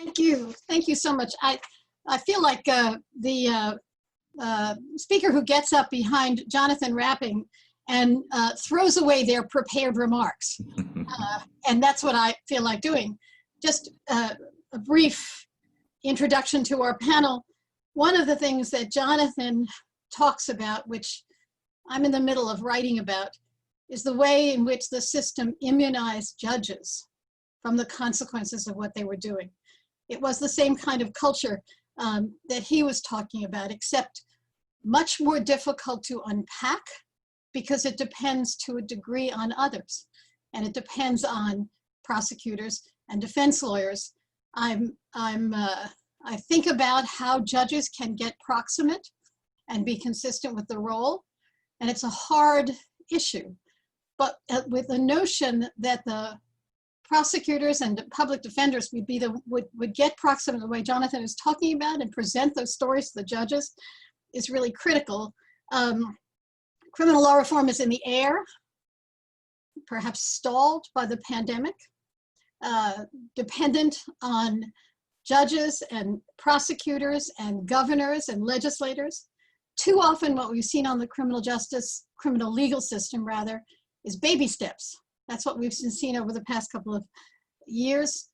Thank you so much. I feel like the speaker who gets up behind Jonathan Rapping and throws away their prepared remarks. And that's what I feel like doing. Just a brief introduction to our panel. One of the things that Jonathan talks about, which I'm in the middle of writing about, is the way in which the system immunized judges from the consequences of what they were doing. It was the same kind of culture that he was talking about, except much more difficult to unpack because it depends to a degree on others. And it depends on prosecutors and defense lawyers. I think about how judges can get proximate and be consistent with the role. And it's a hard issue, but with the notion that the prosecutors and public defenders would get proximate the way Jonathan is talking about and present those stories to the judges is really critical. Criminal law reform is in the air, perhaps stalled by the pandemic, dependent on judges and prosecutors and governors and legislators. Too often what we've seen on the criminal legal system rather, is baby steps. That's what we've seen over the past couple of years.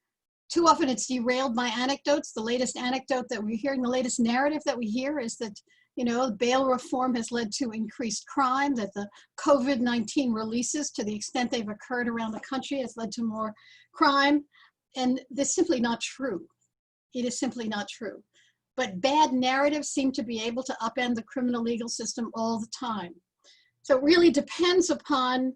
Too often it's derailed by anecdotes. The latest anecdote that we're hearing, the latest narrative that we hear is that, you know, bail reform has led to increased crime, that the COVID-19 releases, to the extent they've occurred around the country, has led to more crime. And this is simply not true. It is simply not true. But bad narratives seem to be able to upend the criminal legal system all the time. So it really depends upon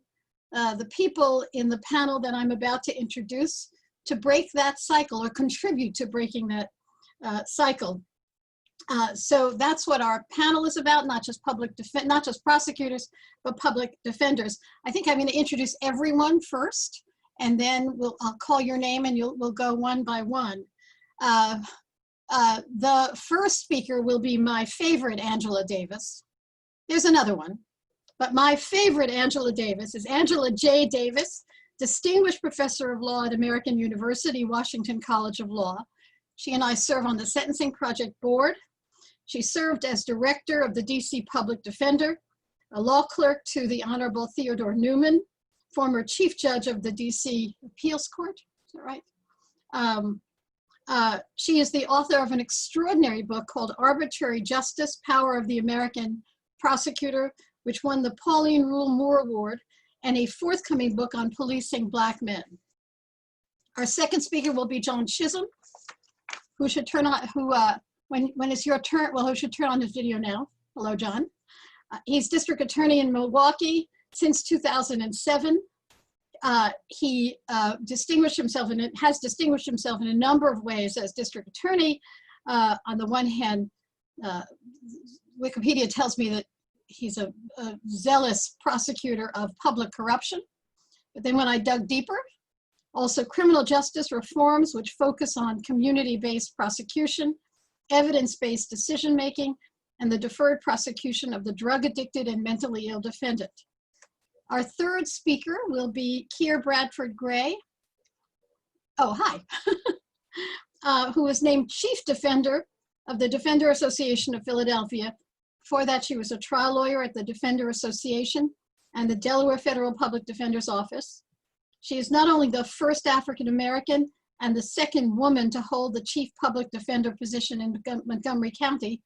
the people in the panel that I'm about to introduce to break that cycle or contribute to breaking that cycle. So that's what our panel is about, not just prosecutors, but public defenders. I think I'm going to introduce everyone first, and then I'll call your name and we'll go one by one. The first speaker will be my favorite Angela Davis. There's another one, but my favorite Angela Davis is Angela J. Davis, Distinguished Professor of Law at American University, Washington College of Law. She and I serve on the Sentencing Project Board. She served as Director of the DC Public Defender, a law clerk to the Honorable Theodore Newman, former Chief Judge of the DC Appeals Court, is that right? She is the author of an extraordinary book called Arbitrary Justice, Power of the American Prosecutor, which won the Pauline Rule Moore Award, and a forthcoming book on policing Black men. Our second speaker will be John Chisolm, who should turn on, when it's your turn, well, who should turn on his video now. Hello, John. He's District Attorney in Milwaukee since 2007. He distinguished himself and has distinguished himself in a number of ways as District Attorney. On the one hand, Wikipedia tells me that he's a zealous prosecutor of public corruption. But then when I dug deeper, also criminal justice reforms which focus on community-based prosecution, evidence-based decision-making, and the deferred prosecution of the drug-addicted and mentally ill defendant. Our third speaker will be Keir Bradford-Grey. Oh, hi. Who was named Chief Defender of the Defender Association of Philadelphia. Before that, she was a trial lawyer at the Defender Association and the Delaware Federal Public Defender's Office. She is not only the first African-American and the second woman to hold the Chief Public Defender position in Montgomery County,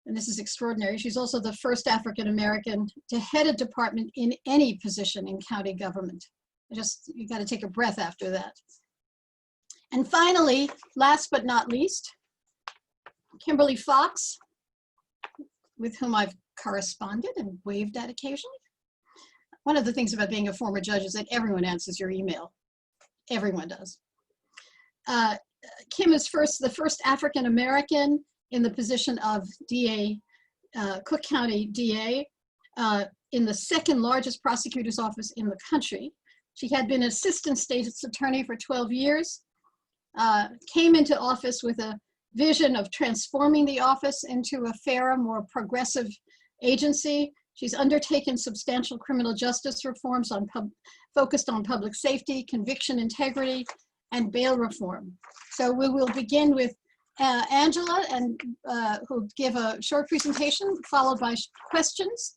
and this is extraordinary, she's also the first African-American to head a department in any position in county government. You gotta take a breath after that. And finally, last but not least, Kimberly Foxx, with whom I've corresponded and waved at occasionally. One of the things about being a former judge is that everyone answers your email. Everyone does. Kim is the first African-American in the position of DA, Cook County DA, in the second largest prosecutor's office in the country. She had been assistant state's attorney for 12 years, came into office with a vision of transforming the office into a fairer, more progressive agency. She's undertaken substantial criminal justice reforms focused on public safety, conviction integrity, and bail reform. So we will begin with Angela, and who'll give a short presentation, followed by questions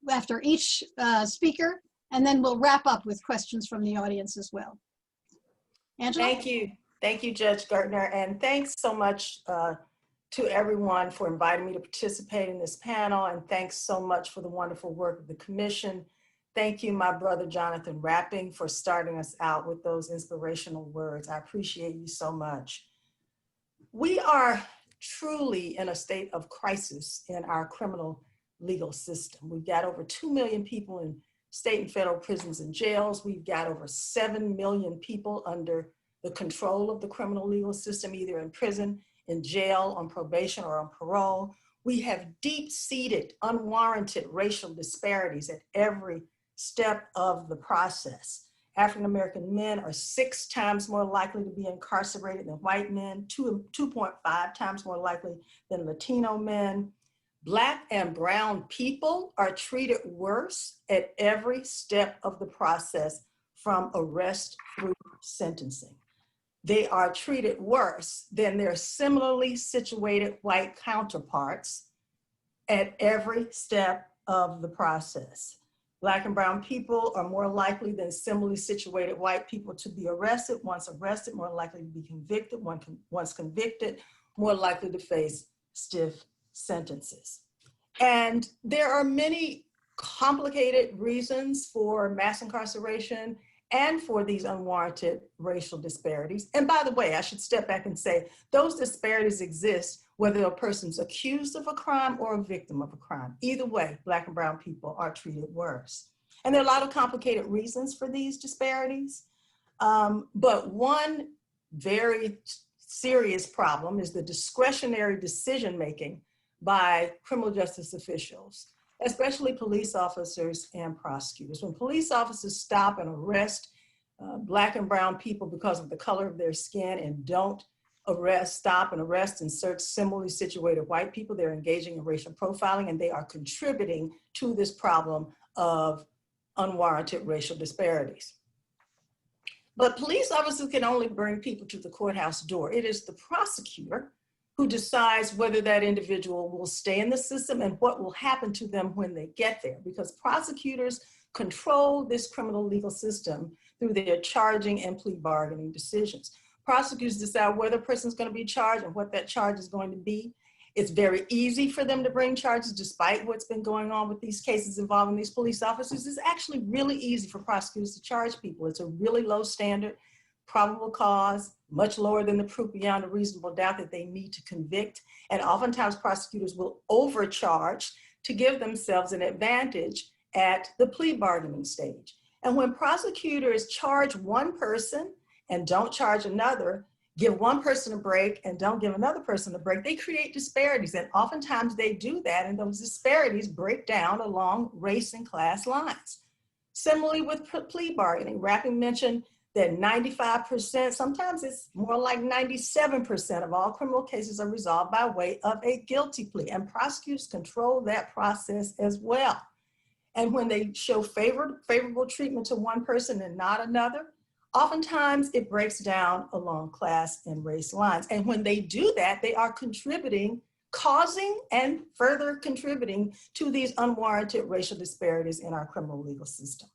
after each speaker, and then we'll wrap up with questions from the audience as well. Angela? Thank you. Thank you, Judge Gertner, and thanks so much to everyone for inviting me to participate in this panel, and thanks so much for the wonderful work of the Commission. Thank you, my brother Jonathan Rapping, for starting us out with those inspirational words. I appreciate you so much. We are truly in a state of crisis in our criminal legal system. We've got over 2 million people in state and federal prisons and jails. We've got over 7 million people under the control of the criminal legal system, either in prison, in jail, on probation, or on parole. We have deep-seated, unwarranted racial disparities at every step of the process. African-American men are 6 times more likely to be incarcerated than white men, 2.5 times more likely than Latino men. Black and brown people are treated worse at every step of the process, from arrest through sentencing. They are treated worse than their similarly situated white counterparts at every step of the process. Black and brown people are more likely than similarly situated white people to be arrested. Once arrested, more likely to be convicted. Once convicted, more likely to face stiff sentences. And there are many complicated reasons for mass incarceration and for these unwarranted racial disparities. And by the way, I should step back and say, those disparities exist whether a person's accused of a crime or a victim of a crime. Either way, Black and brown people are treated worse. And there are a lot of complicated reasons for these disparities. But one very serious problem is the discretionary decision-making by criminal justice officials, especially police officers and prosecutors. When police officers stop and arrest Black and brown people because of the color of their skin and don't stop and arrest and search similarly situated white people, they're engaging in racial profiling, and they are contributing to this problem of unwarranted racial disparities. But police officers can only bring people to the courthouse door. It is the prosecutor who decides whether that individual will stay in the system and what will happen to them when they get there, because prosecutors control this criminal legal system through their charging and plea bargaining decisions. Prosecutors decide whether a person is going to be charged and what that charge is going to be. It's very easy for them to bring charges despite what's been going on with these cases involving these police officers. It's actually really easy for prosecutors to charge people. It's a really low standard, probable cause, much lower than the proof beyond a reasonable doubt that they need to convict. And oftentimes prosecutors will overcharge to give themselves an advantage at the plea bargaining stage. And when prosecutors charge one person and don't charge another, give one person a break and don't give another person a break, they create disparities. And oftentimes they do that, and those disparities break down along race and class lines. Similarly with plea bargaining, Rapping mentioned that 95%, sometimes it's more like 97% of all criminal cases are resolved by way of a guilty plea, and prosecutors control that process as well. And when they show favorable treatment to one person and not another, oftentimes it breaks down along class and race lines. And when they do that, they are contributing, causing and further contributing to these unwarranted racial disparities in our criminal legal system.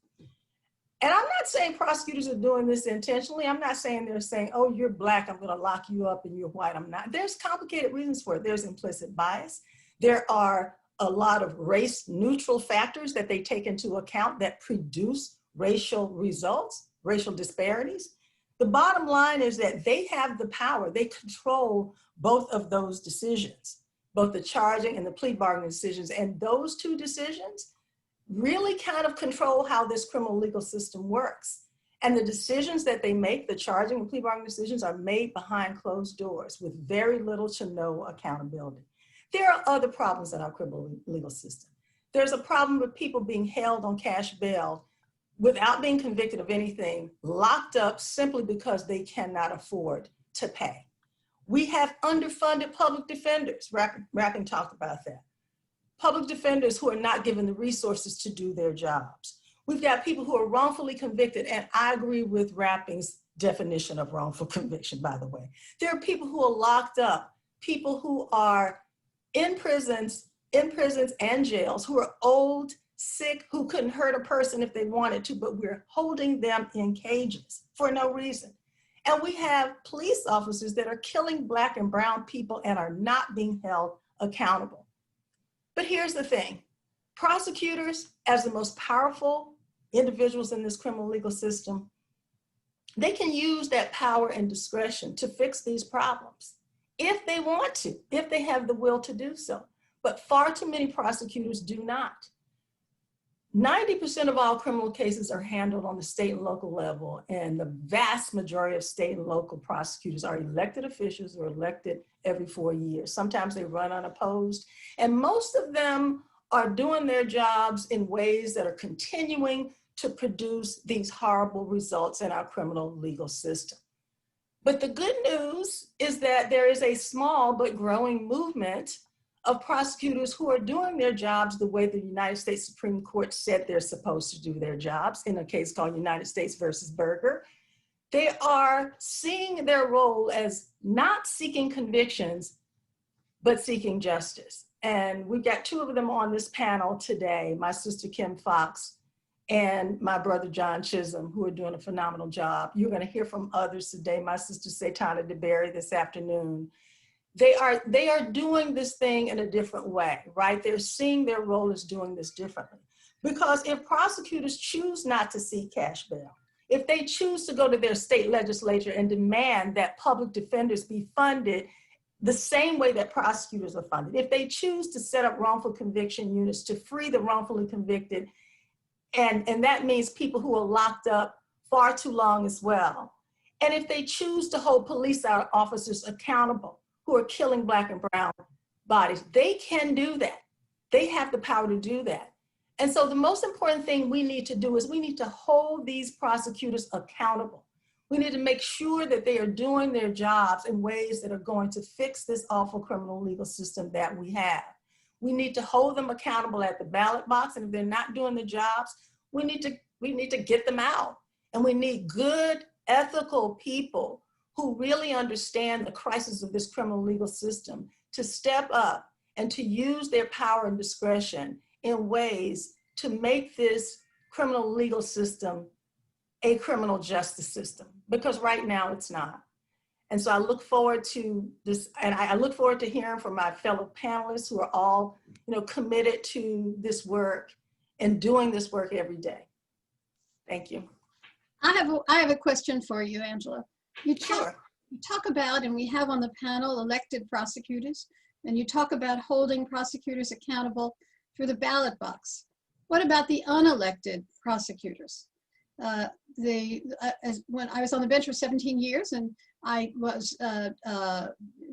And I'm not saying prosecutors are doing this intentionally. I'm not saying they're saying, oh, you're Black, I'm gonna lock you up, and you're white, I'm not. There's complicated reasons for it. There's implicit bias. There are a lot of race neutral factors that they take into account that produce racial results, racial disparities. The bottom line is that they have the power. They control both of those decisions, both the charging and the plea bargaining decisions. And those two decisions really kind of control how this criminal legal system works. And the decisions that they make, the charging and plea bargaining decisions, are made behind closed doors with very little to no accountability. There are other problems in our criminal legal system. There's a problem with people being held on cash bail without being convicted of anything, locked up simply because they cannot afford to pay. We have underfunded public defenders. Rapping talked about that. Public defenders who are not given the resources to do their jobs. We've got people who are wrongfully convicted, and I agree with Rapping's definition of wrongful conviction, by the way. There are people who are locked up, people who are in prisons and jails, who are old, sick, who couldn't hurt a person if they wanted to, but we're holding them in cages for no reason. And we have police officers that are killing Black and brown people and are not being held accountable. But here's the thing. Prosecutors, as the most powerful individuals in this criminal legal system, they can use that power and discretion to fix these problems if they want to, if they have the will to do so. But far too many prosecutors do not. 90% of all criminal cases are handled on the state and local level, and the vast majority of state and local prosecutors are elected officials or elected every 4 years. Sometimes they run unopposed, and most of them are doing their jobs in ways that are continuing to produce these horrible results in our criminal legal system. But the good news is that there is a small but growing movement of prosecutors who are doing their jobs the way the United States Supreme Court said they're supposed to do their jobs in a case called United States versus Berger. They are seeing their role as not seeking convictions, but seeking justice. And we've got two of them on this panel today, my sister Kim Foxx and my brother John Chisolm, who are doing a phenomenal job. You're gonna hear from others today, my sister Satana DeBerry this afternoon. They are doing this thing in a different way, right? They're seeing their role as doing this differently. Because if prosecutors choose not to seek cash bail, if they choose to go to their state legislature and demand that public defenders be funded the same way that prosecutors are funded, if they choose to set up wrongful conviction units to free the wrongfully convicted, and that means people who are locked up far too long as well, and if they choose to hold police officers accountable who are killing Black and brown bodies, they can do that. They have the power to do that. And so the most important thing we need to do is we need to hold these prosecutors accountable. We need to make sure that they are doing their jobs in ways that are going to fix this awful criminal legal system that we have. We need to hold them accountable at the ballot box, and if they're not doing the jobs, we need to get them out. And we need good, ethical people who really understand the crisis of this criminal legal system to step up and to use their power and discretion in ways to make this criminal legal system a criminal justice system, because right now it's not. And so I look forward to this, and I look forward to hearing from my fellow panelists who are all, committed to this work and doing this work every day. Thank you. I have a question for you, Angela. Sure. You talk about, and we have on the panel, elected prosecutors, and you talk about holding prosecutors accountable through the ballot box. What about the unelected prosecutors? When I was on the bench for 17 years, and I was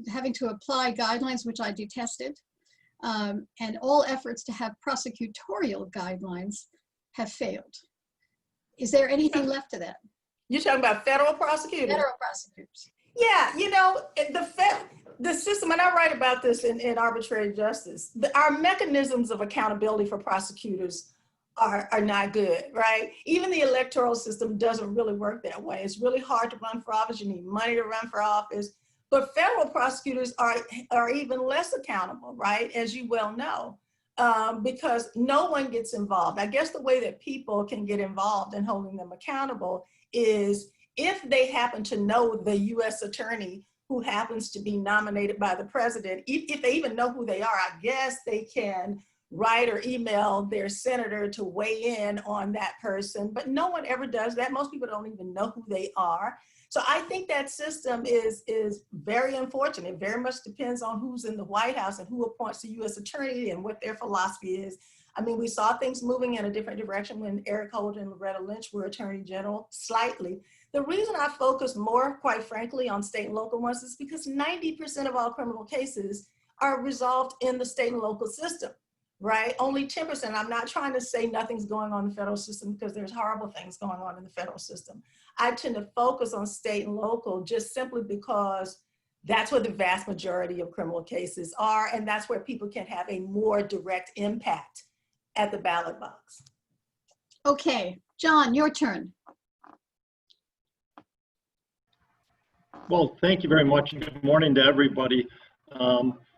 having to apply guidelines, which I detested, and all efforts to have prosecutorial guidelines have failed. Is there anything left to that? You're talking about federal prosecutors? Federal prosecutors. Yeah, the system, and I write about this in Arbitrary Justice, our mechanisms of accountability for prosecutors are not good, right? Even the electoral system doesn't really work that way. It's really hard to run for office. You need money to run for office. But federal prosecutors are even less accountable, right? As you well know, because no one gets involved. I guess the way that people can get involved in holding them accountable is if they happen to know the US attorney who happens to be nominated by the president, if they even know who they are, I guess they can write or email their senator to weigh in on that person, but no one ever does that. Most people don't even know who they are. So I think that system is very unfortunate. It very much depends on who's in the White House and who appoints the US attorney and what their philosophy is. I mean, we saw things moving in a different direction when Eric Holder and Loretta Lynch were attorney general, slightly. The reason I focus more, quite frankly, on state and local ones is because 90% of all criminal cases are resolved in the state and local system, right? Only 10%. I'm not trying to say nothing's going on in the federal system, because there's horrible things going on in the federal system. I tend to focus on state and local just simply because that's where the vast majority of criminal cases are, and that's where people can have a more direct impact at the ballot box. Okay, John, your turn. Well, thank you very much, and good morning to everybody.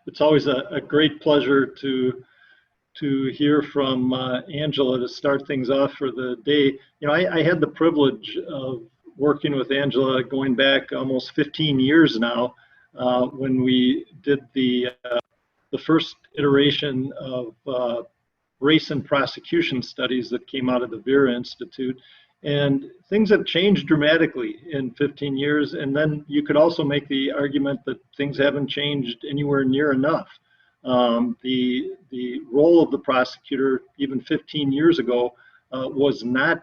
It's always a great pleasure to hear from Angela to start things off for the day. You know, I had the privilege of working with Angela going back almost 15 years now, when we did the first iteration of race and prosecution studies that came out of the Vera Institute. And things have changed dramatically in 15 years. And then you could also make the argument that things haven't changed anywhere near enough. The role of the prosecutor, even 15 years ago, was not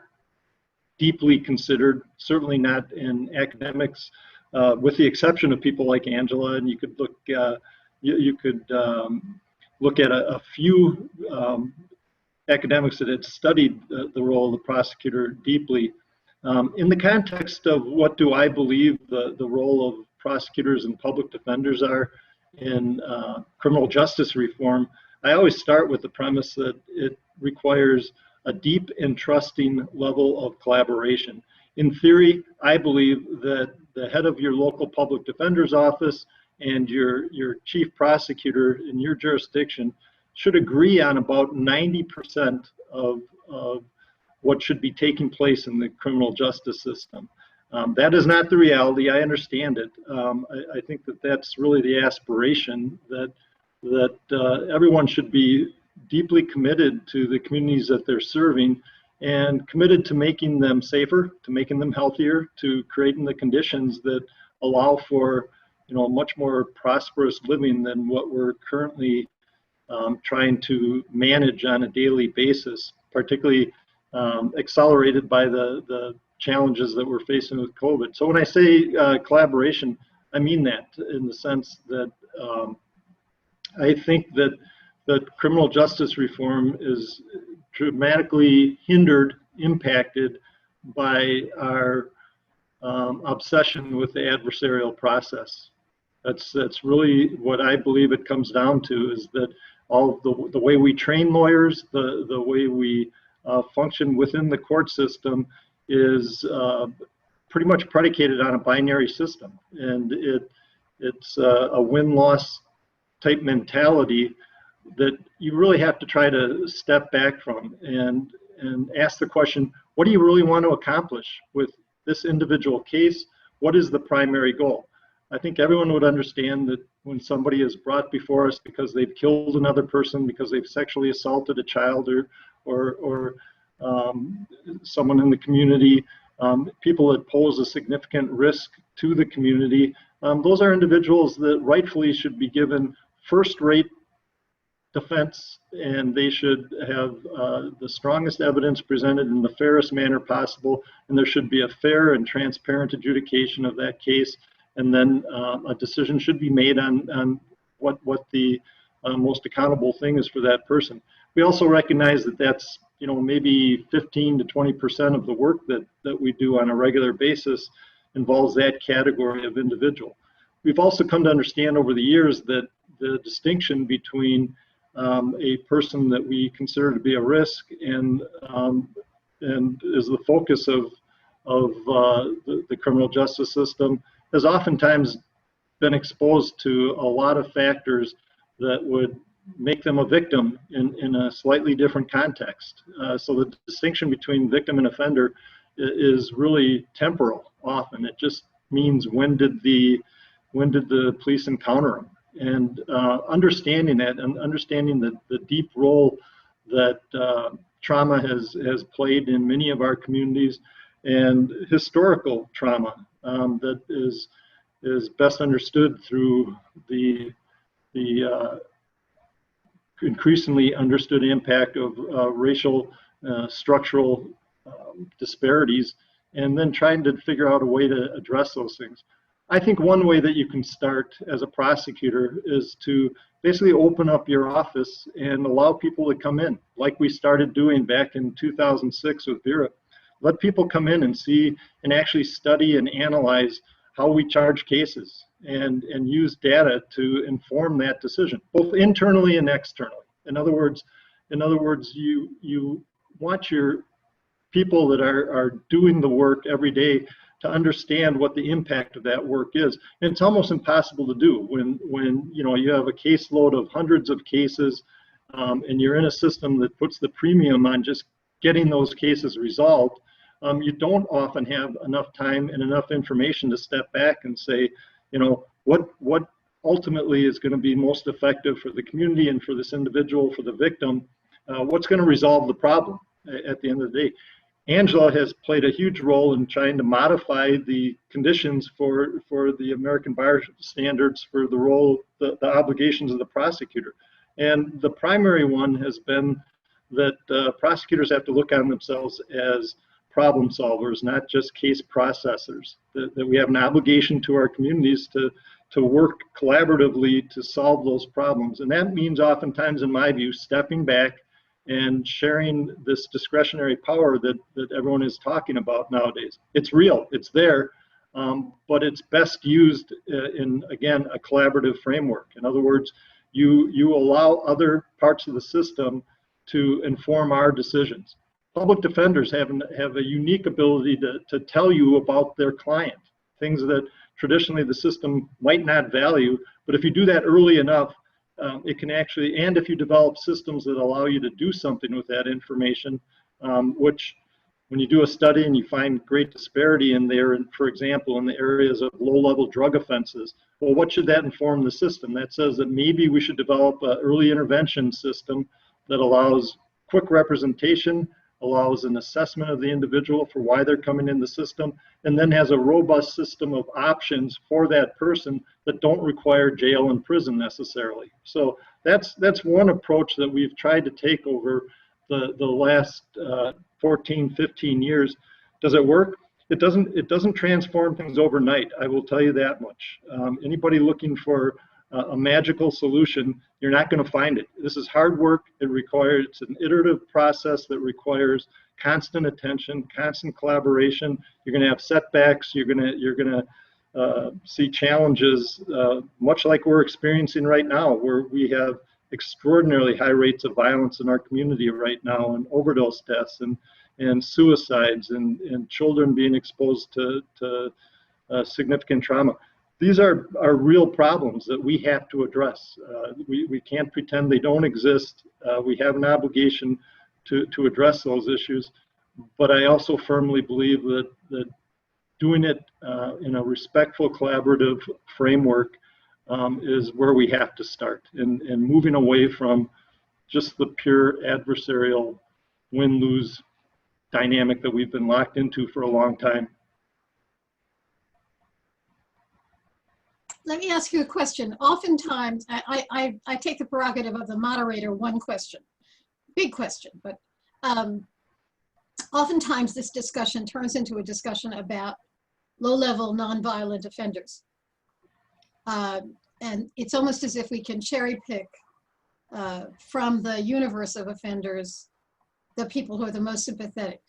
deeply considered, certainly not in academics, with the exception of people like Angela. And you could look, look at a few academics that had studied the role of the prosecutor deeply. In the context of what do I believe the role of prosecutors and public defenders are in criminal justice reform, I always start with the premise that it requires a deep and trusting level of collaboration. In theory, I believe that the head of your local public defender's office and your chief prosecutor in your jurisdiction should agree on about 90% of what should be taking place in the criminal justice system. That is not the reality. I understand it. I think that that's really the aspiration, that everyone should be deeply committed to the communities that they're serving and committed to making them safer, to making them healthier, to creating the conditions that allow for, you know, much more prosperous living than what we're currently trying to manage on a daily basis, particularly accelerated by the challenges that we're facing with COVID. So when I say collaboration, I mean that in the sense that I think that criminal justice reform is dramatically hindered, impacted by our obsession with the adversarial process. That's really what I believe it comes down to, is that all the way we train lawyers, the way we function within the court system is pretty much predicated on a binary system. And it's a win-loss type mentality that you really have to try to step back from and ask the question, what do you really want to accomplish with this individual case? What is the primary goal? I think everyone would understand that when somebody is brought before us because they've killed another person, because they've sexually assaulted a child or someone in the community, people that pose a significant risk to the community, those are individuals that rightfully should be given first-rate defense, and they should have the strongest evidence presented in the fairest manner possible, and there should be a fair and transparent adjudication of that case, and then a decision should be made on what the most accountable thing is for that person. We also recognize that that's, you know, maybe 15 to 20% of the work that we do on a regular basis involves that category of individual. We've also come to understand over the years that the distinction between a person that we consider to be a risk and is the focus of the criminal justice system has oftentimes been exposed to a lot of factors that would make them a victim in a slightly different context. So the distinction between victim and offender is really temporal often. It just means when did the police encounter them? And understanding that and understanding the deep role that trauma has played in many of our communities, and historical trauma that is best understood through the increasingly understood impact of racial structural disparities, and then trying to figure out a way to address those things. I think one way that you can start as a prosecutor is to basically open up your office and allow people to come in, like we started doing back in 2006 with Vera. Let people come in and see and actually study and analyze how we charge cases and use data to inform that decision, both internally and externally. In other words, you want your people that are doing the work every day to understand what the impact of that work is. And it's almost impossible to do when you know, you have a caseload of hundreds of cases, and you're in a system that puts the premium on just getting those cases resolved. You don't often have enough time and enough information to step back and say, you know, what ultimately is going to be most effective for the community and for this individual, for the victim, what's going to resolve the problem at the end of the day. Angela has played a huge role in trying to modify the conditions for the American Bar Standards for the role, the obligations of the prosecutor. And the primary one has been that prosecutors have to look on themselves as problem solvers, not just case processors, that we have an obligation to our communities to work collaboratively to solve those problems. And that means oftentimes, in my view, stepping back and sharing this discretionary power that everyone is talking about nowadays. It's real, it's there, but it's best used in, again, a collaborative framework. In other words, you allow other parts of the system to inform our decisions. Public defenders have a unique ability to tell you about their client, things that traditionally the system might not value, but if you do that early enough, it can actually, and if you develop systems that allow you to do something with that information, which when you do a study and you find great disparity in there, and for example, in the areas of low-level drug offenses, well, what should that inform the system? That says that maybe we should develop an early intervention system that allows quick representation, allows an assessment of the individual for why they're coming in the system, and then has a robust system of options for that person that don't require jail and prison necessarily. So that's one approach that we've tried to take over the last 14, 15 years. Does it work? It doesn't transform things overnight, I will tell you that much. Anybody looking for a magical solution, you're not going to find it. This is hard work. It's an iterative process that requires constant attention, constant collaboration. You're going to have setbacks. You're going to see challenges, much like we're experiencing right now, where we have extraordinarily high rates of violence in our community right now, and overdose deaths and suicides and children being exposed to significant trauma. These are real problems that we have to address. We can't pretend they don't exist. We have an obligation to address those issues, but I also firmly believe that doing it in a respectful, collaborative framework is where we have to start, and moving away from just the pure adversarial win-lose dynamic that we've been locked into for a long time. Let me ask you a question. Oftentimes, I take the prerogative of the moderator, one question, big question, but oftentimes this discussion turns into a discussion about low-level nonviolent offenders. And it's almost as if we can cherry pick from the universe of offenders the people who are the most sympathetic,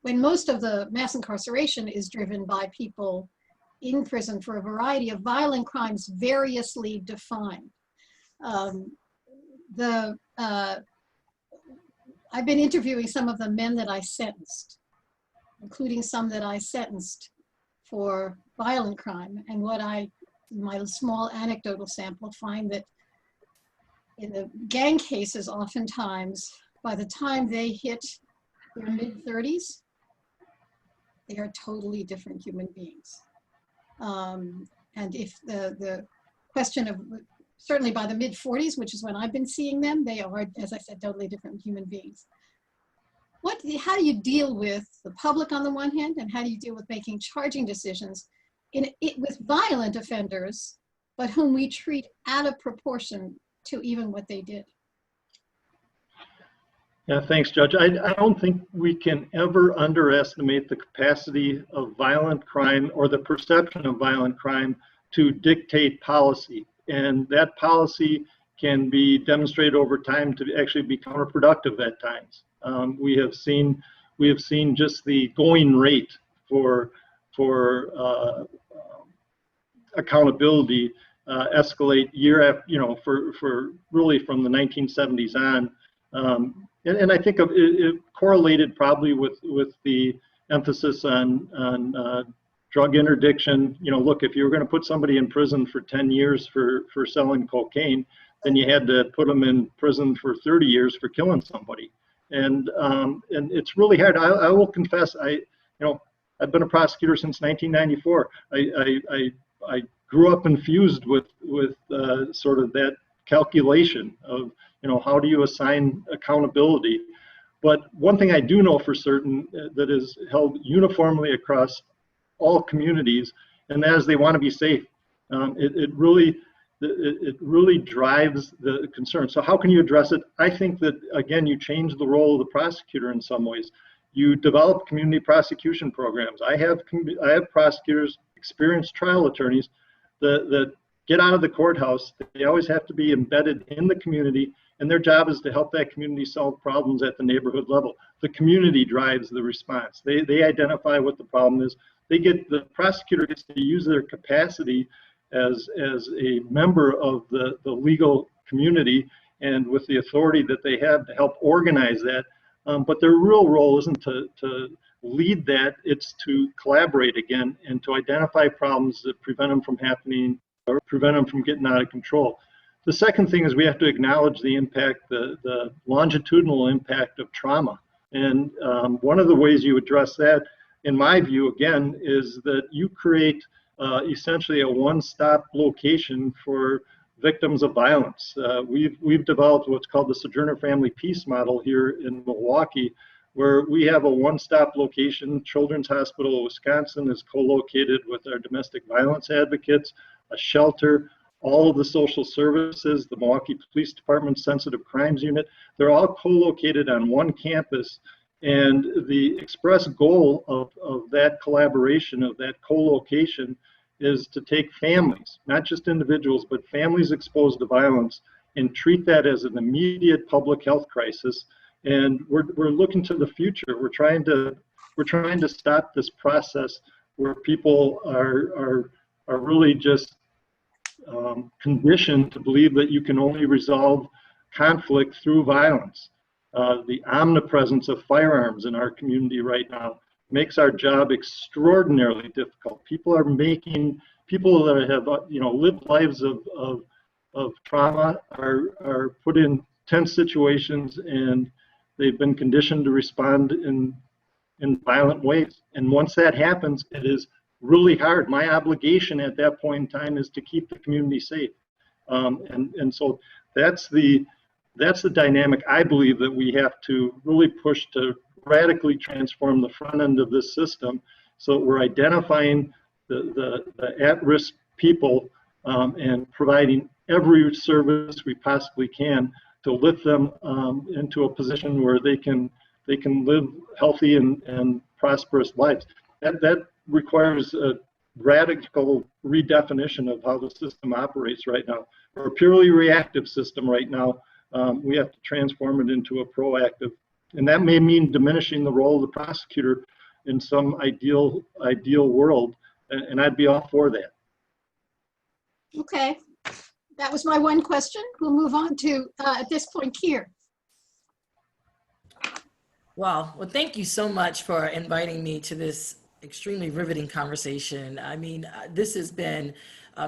when most of the mass incarceration is driven by people in prison for a variety of violent crimes variously defined. I've been interviewing some of the men that I sentenced, including some that I sentenced for violent crime, and what in my small anecdotal sample, find that in the gang cases, oftentimes, by the time they hit their mid-30s, they are totally different human beings. And if the question of, certainly by the mid-40s, which is when I've been seeing them, they are, as I said, totally different human beings. How do you deal with the public on the one hand, and how do you deal with making charging decisions with violent offenders, but whom we treat out of proportion to even what they did? Yeah, thanks, Judge. I don't think we can ever underestimate the capacity of violent crime or the perception of violent crime to dictate policy. And that policy can be demonstrated over time to actually be counterproductive at times. We have seen just the going rate for accountability escalate year after, for really from the 1970s on. And I think it correlated probably with the emphasis on drug interdiction. You know, look, if you were going to put somebody in prison for 10 years for selling cocaine, then you had to put them in prison for 30 years for killing somebody. And it's really hard. I will confess, I've been a prosecutor since 1994. I grew up infused with sort of that calculation of, how do you assign accountability? But one thing I do know for certain that is held uniformly across all communities, and that is they want to be safe. It really drives the concern. So how can you address it? I think that, again, you change the role of the prosecutor in some ways. You develop community prosecution programs. I have prosecutors, experienced trial attorneys that get out of the courthouse. They always have to be embedded in the community, and their job is to help that community solve problems at the neighborhood level. The community drives the response. They identify what the problem is. The prosecutor gets to use their capacity as a member of the legal community and with the authority that they have to help organize that. But their real role isn't to lead that, it's to collaborate again and to identify problems that prevent them from happening or prevent them from getting out of control. The second thing is we have to acknowledge the impact, the longitudinal impact of trauma. And one of the ways you address that, in my view, again, is that you create essentially a one-stop location for victims of violence. We've developed what's called the Sojourner Family Peace Model here in Milwaukee, where we have a one-stop location. Children's Hospital of Wisconsin is co-located with our domestic violence advocates, a shelter, all of the social services, the Milwaukee Police Department Sensitive Crimes Unit. They're all co-located on one campus. And the express goal of that collaboration, of that co-location, is to take families, not just individuals, but families exposed to violence, and treat that as an immediate public health crisis. And we're looking to the future. We're trying to stop this process where people are really just conditioned to believe that you can only resolve conflict through violence. The omnipresence of firearms in our community right now makes our job extraordinarily difficult. People that have lived lives of trauma are put in tense situations, and they've been conditioned to respond in violent ways. And once that happens, it is really hard. My obligation at that point in time is to keep the community safe. And so that's the dynamic I believe that we have to really push to radically transform the front end of this system, so that we're identifying the at-risk people and providing every service we possibly can to lift them into a position where they can live healthy and prosperous lives. That requires a radical redefinition of how the system operates right now. We're a purely reactive system right now. We have to transform it into a proactive, and that may mean diminishing the role of the prosecutor in some ideal world, and I'd be all for that. Okay, that was my one question. We'll move on to, at this point, Keir. Wow. Well, thank you so much for inviting me to this extremely riveting conversation. I mean, this has been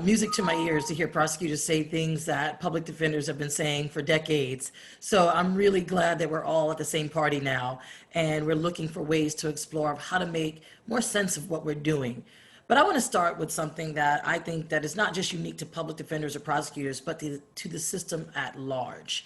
music to my ears to hear prosecutors say things that public defenders have been saying for decades. So I'm really glad that we're all at the same party now, and we're looking for ways to explore how to make more sense of what we're doing. But I want to start with something that I think that is not just unique to public defenders or prosecutors, but to the system at large.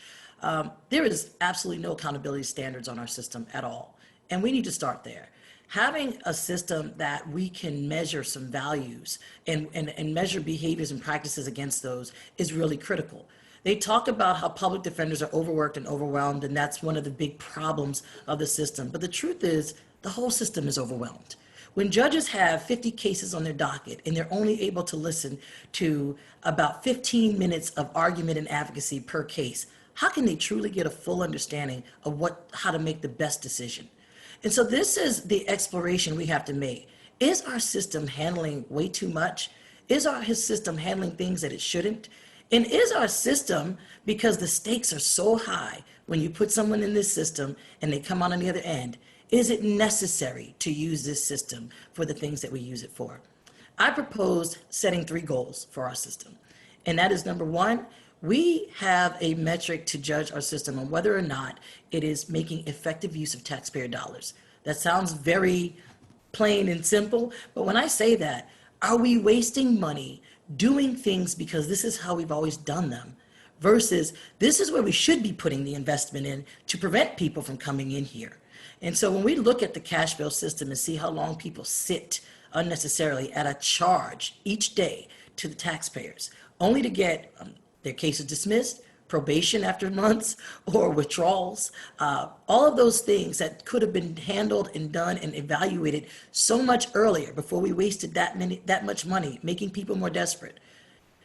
There is absolutely no accountability standards on our system at all, and we need to start there. Having a system that we can measure some values and measure behaviors and practices against those is really critical. They talk about how public defenders are overworked and overwhelmed, and that's one of the big problems of the system. But the truth is, the whole system is overwhelmed. When judges have 50 cases on their docket and they're only able to listen to about 15 minutes of argument and advocacy per case, how can they truly get a full understanding of how to make the best decision? And so this is the exploration we have to make. Is our system handling way too much? Is our system handling things that it shouldn't? And is our system, because the stakes are so high when you put someone in this system and they come out on the other end, Is it necessary to use this system for the things that we use it for? I proposed setting 3 goals for our system. And that is, number 1, we have a metric to judge our system on whether or not it is making effective use of taxpayer dollars. That sounds very plain and simple, but when I say that, are we wasting money doing things because this is how we've always done them, versus this is where we should be putting the investment in to prevent people from coming in here? And so when we look at the cash bill system and see how long people sit unnecessarily at a charge each day to the taxpayers, only to get their cases dismissed, probation after months, or withdrawals, all of those things that could have been handled and done and evaluated so much earlier before we wasted that much money making people more desperate.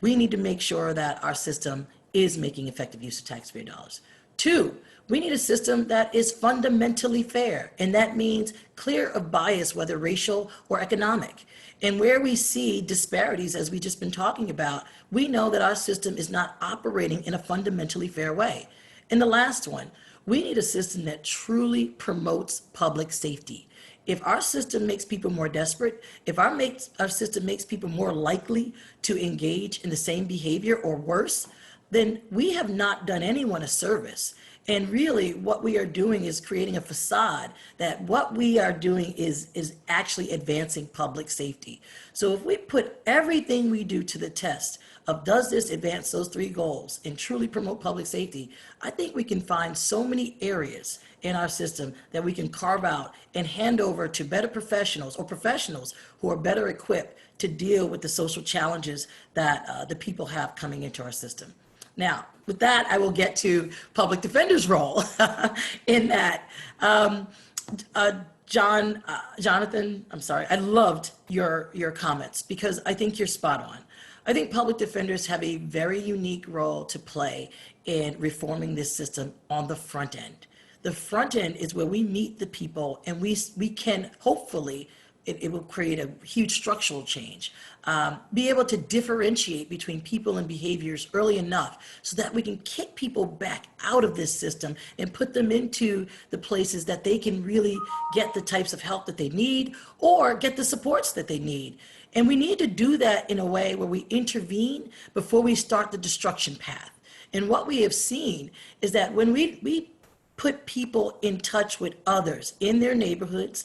We need to make sure that our system is making effective use of taxpayer dollars. 2, we need a system that is fundamentally fair, and that means clear of bias, whether racial or economic. And where we see disparities, as we've just been talking about, we know that our system is not operating in a fundamentally fair way. And the last one, we need a system that truly promotes public safety. If our system makes people more desperate, if our system makes people more likely to engage in the same behavior or worse, then we have not done anyone a service. And really what we are doing is creating a facade that what we are doing is actually advancing public safety. So if we put everything we do to the test of does this advance those 3 goals and truly promote public safety, I think we can find so many areas in our system that we can carve out and hand over to better professionals, or professionals who are better equipped to deal with the social challenges that the people have coming into our system. Now, with that, I will get to public defender's role in that. Jonathan, I'm sorry, I loved your comments because I think you're spot on. I think public defenders have a very unique role to play in reforming this system on the front end. The front end is where we meet the people, and we can hopefully, it will create a huge structural change. Be able to differentiate between people and behaviors early enough so that we can kick people back out of this system and put them into the places that they can really get the types of help that they need or get the supports that they need. And we need to do that in a way where we intervene before we start the destruction path. And what we have seen is that when we put people in touch with others in their neighborhoods,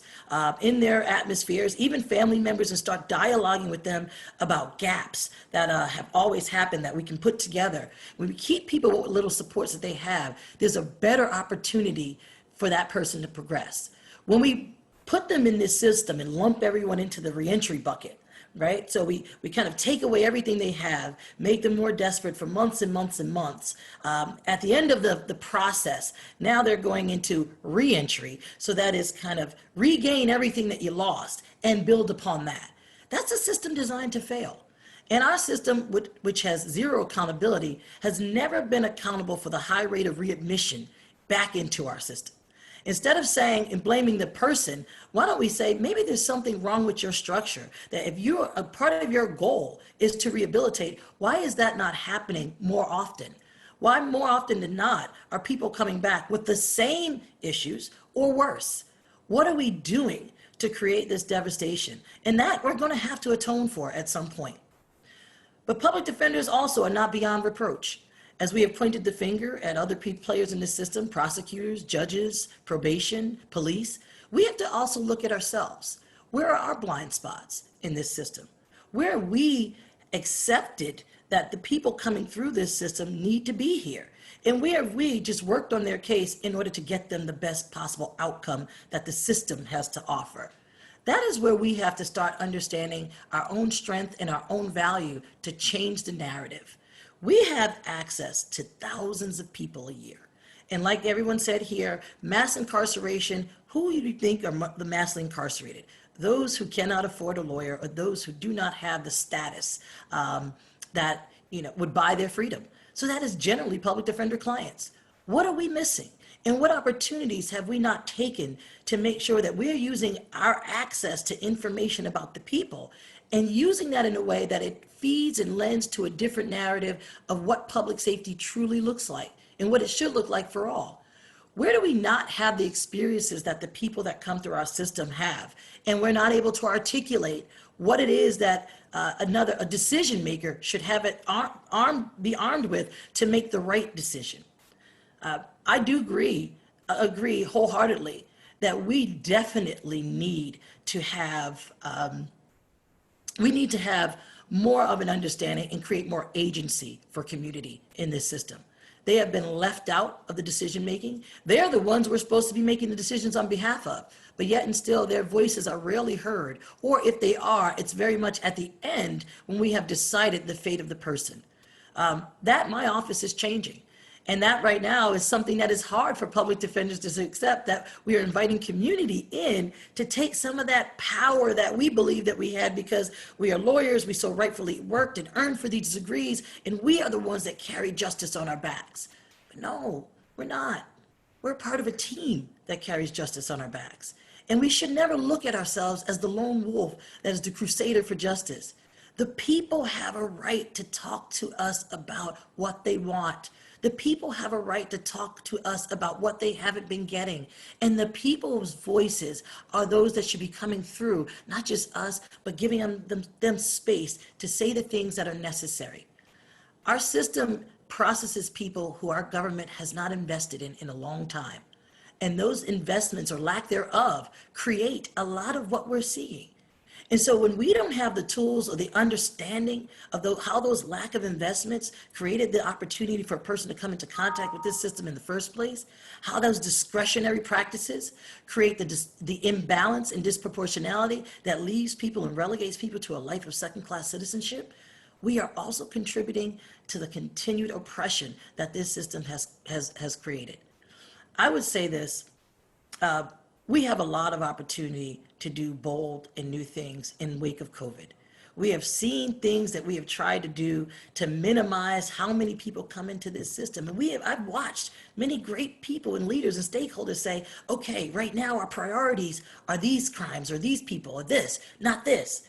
in their atmospheres, even family members, and start dialoguing with them about gaps that have always happened that we can put together. When we keep people with little supports that they have, there's a better opportunity for that person to progress. When we put them in this system and lump everyone into the reentry bucket, right? So we kind of take away everything they have, make them more desperate for months and months and months. At the end of the process, now they're going into reentry. So that is kind of regain everything that you lost and build upon that. That's a system designed to fail. And our system, which has zero accountability, has never been accountable for the high rate of readmission back into our system. Instead of saying and blaming the person, why don't we say maybe there's something wrong with your structure, that if you're a part of your goal is to rehabilitate, why is that not happening more often? Why more often than not are people coming back with the same issues or worse? What are we doing to create this devastation? And that we're going to have to atone for at some point. But public defenders also are not beyond reproach. As we have pointed the finger at other players in the system, prosecutors, judges, probation, police, we have to also look at ourselves. Where are our blind spots in this system? Where have we accepted that the people coming through this system need to be here? And where have we just worked on their case in order to get them the best possible outcome that the system has to offer? That is where we have to start understanding our own strength and our own value to change the narrative. We have access to thousands of people a year. And like everyone said here, mass incarceration, who do you think are the massively incarcerated? Those who cannot afford a lawyer, or those who do not have the status that would buy their freedom. So that is generally public defender clients. What are we missing? And what opportunities have we not taken to make sure that we're using our access to information about the people and using that in a way that it feeds and lends to a different narrative of what public safety truly looks like and what it should look like for all? Where do we not have the experiences that the people that come through our system have? And we're not able to articulate what it is that a decision maker should have it be armed with to make the right decision. I do agree wholeheartedly that we definitely need to have more of an understanding and create more agency for community in this system. They have been left out of the decision making. They're the ones we're supposed to be making the decisions on behalf of, but yet and still their voices are rarely heard, or if they are, it's very much at the end when we have decided the fate of the person. That my office is changing. And that right now is something that is hard for public defenders to accept, that we are inviting community in to take some of that power that we believe that we had because we are lawyers, we so rightfully worked and earned for these degrees, and we are the ones that carry justice on our backs. But no, we're not. We're part of a team that carries justice on our backs. And we should never look at ourselves as the lone wolf that is the crusader for justice. The people have a right to talk to us about what they want. The people have a right to talk to us about what they haven't been getting. And the people's voices are those that should be coming through, not just us, but giving them space to say the things that are necessary. Our system processes people who our government has not invested in a long time. And those investments or lack thereof create a lot of what we're seeing. And so when we don't have the tools or the understanding of how those lack of investments created the opportunity for a person to come into contact with this system in the first place, how those discretionary practices create the imbalance and disproportionality that leaves people and relegates people to a life of second-class citizenship, we are also contributing to the continued oppression that this system has created. I would say this, we have a lot of opportunity to do bold and new things in wake of COVID. We have seen things that we have tried to do to minimize how many people come into this system. And I've watched many great people and leaders and stakeholders say, okay, right now our priorities are these crimes or these people or this, not this.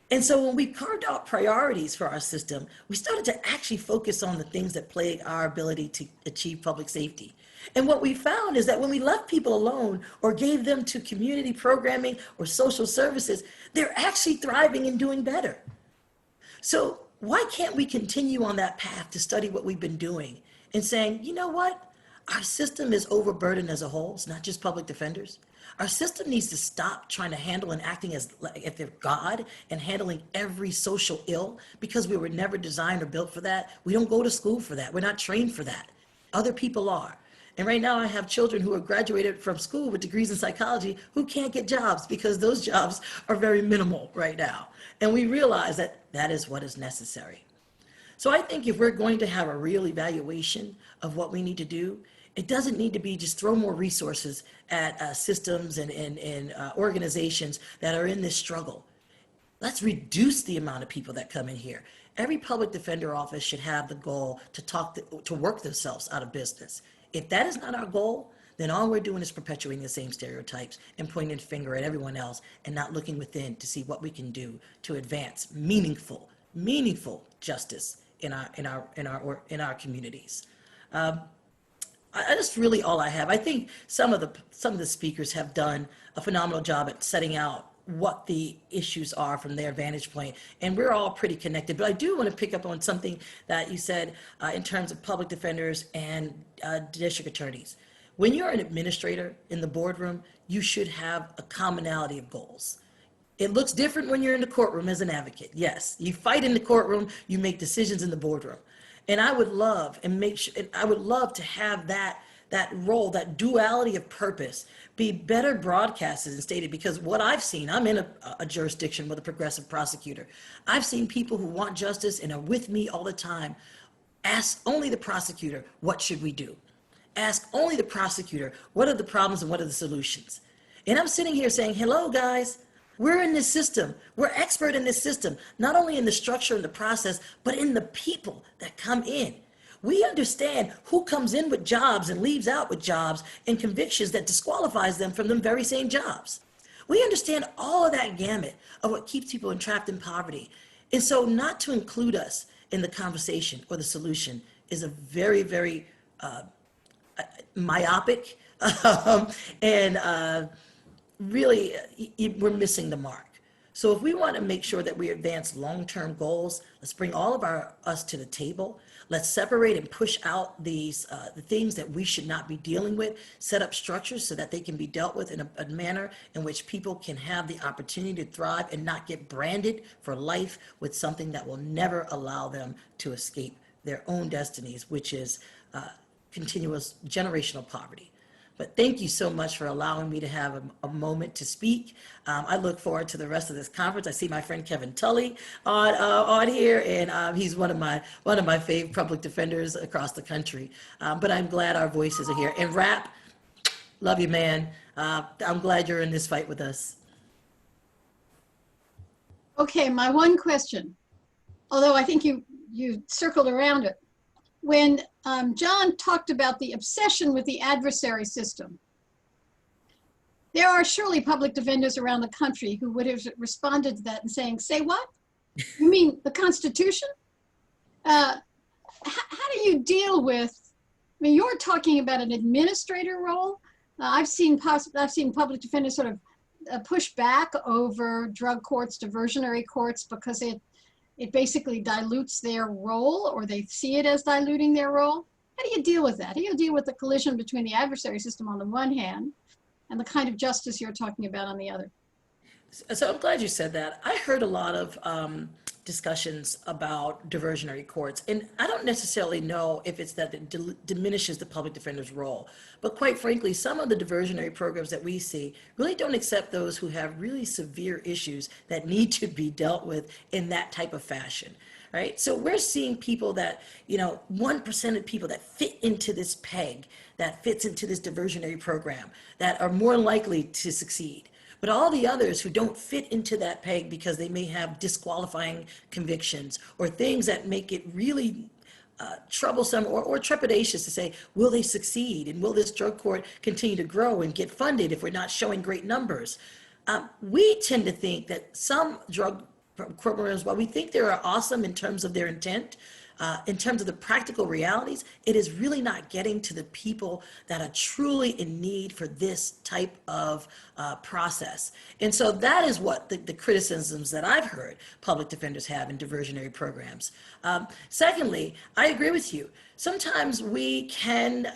And so when we carved out priorities for our system, we started to actually focus on the things that plague our ability to achieve public safety. And what we found is that when we left people alone or gave them to community programming or social services, they're actually thriving and doing better. So why can't we continue on that path to study what we've been doing and saying, you know what? Our system is overburdened as a whole. It's not just public defenders. Our system needs to stop trying to handle and acting as if they're God and handling every social ill because we were never designed or built for that. We don't go to school for that. We're not trained for that. Other people are. And right now I have children who are graduated from school with degrees in psychology who can't get jobs because those jobs are very minimal right now. And we realize that that is what is necessary. So I think if we're going to have a real evaluation of what we need to do, it doesn't need to be just throw more resources at systems and organizations that are in this struggle. Let's reduce the amount of people that come in here. Every public defender office should have the goal to work themselves out of business. If that is not our goal, then all we're doing is perpetuating the same stereotypes and pointing the finger at everyone else and not looking within to see what we can do to advance meaningful justice in our communities. That's really all I have. I think some of the speakers have done a phenomenal job at setting out what the issues are from their vantage point, and we're all pretty connected. But I do want to pick up on something that you said in terms of public defenders and district attorneys. When you're an administrator in the boardroom, you should have a commonality of goals. It looks different when you're in the courtroom as an advocate. Yes, you fight in the courtroom, you make decisions in the boardroom. And I would love to have that role, that duality of purpose, be better broadcasted and stated, because what I've seen, I'm in a jurisdiction with a progressive prosecutor. I've seen people who want justice and are with me all the time ask only the prosecutor, what should we do? Ask only the prosecutor, what are the problems and what are the solutions? And I'm sitting here saying, hello guys, we're in this system. We're expert in this system, not only in the structure and the process, but in the people that come in. We understand who comes in with jobs and leaves out with jobs and convictions that disqualifies them from them very same jobs. We understand all of that gamut of what keeps people entrapped in poverty. And so not to include us in the conversation or the solution is a very, very, myopic, and really we're missing the mark. So if we want to make sure that we advance long-term goals, let's bring all of us to the table. Let's separate and push out these the things that we should not be dealing with, set up structures so that they can be dealt with in a manner in which people can have the opportunity to thrive and not get branded for life with something that will never allow them to escape their own destinies, which is continuous generational poverty. But thank you so much for allowing me to have a moment to speak. I look forward to the rest of this conference. I see my friend Kevin Tully on here, and he's one of my favorite public defenders across the country. But I'm glad our voices are here. And Rap, love you, man. I'm glad you're in this fight with us. Okay, my one question, although I think you circled around it. When John talked about the obsession with the adversary system, there are surely public defenders around the country who would have responded to that and saying, say what? You mean the Constitution? How do you deal with, I mean, you're talking about an administrator role. I've seen public defenders sort of push back over drug courts, diversionary courts, because it basically dilutes their role, or they see it as diluting their role. How do you deal with that? How do you deal with the collision between the adversary system on the one hand and the kind of justice you're talking about on the other? So I'm glad you said that. I heard a lot of discussions about diversionary courts, and I don't necessarily know if it's that it diminishes the public defender's role, but quite frankly, some of the diversionary programs that we see really don't accept those who have really severe issues that need to be dealt with in that type of fashion. Right? So we're seeing people that, 1% of people that fit into this peg, that fits into this diversionary program, that are more likely to succeed. But all the others who don't fit into that peg because they may have disqualifying convictions or things that make it really troublesome or trepidatious to say, will they succeed? And will this drug court continue to grow and get funded if we're not showing great numbers? We tend to think that some drug programs, while we think they are awesome in terms of their intent, in terms of the practical realities, it is really not getting to the people that are truly in need for this type of process. And so that is what the criticisms that I've heard public defenders have in diversionary programs. Secondly, I agree with you. Sometimes we can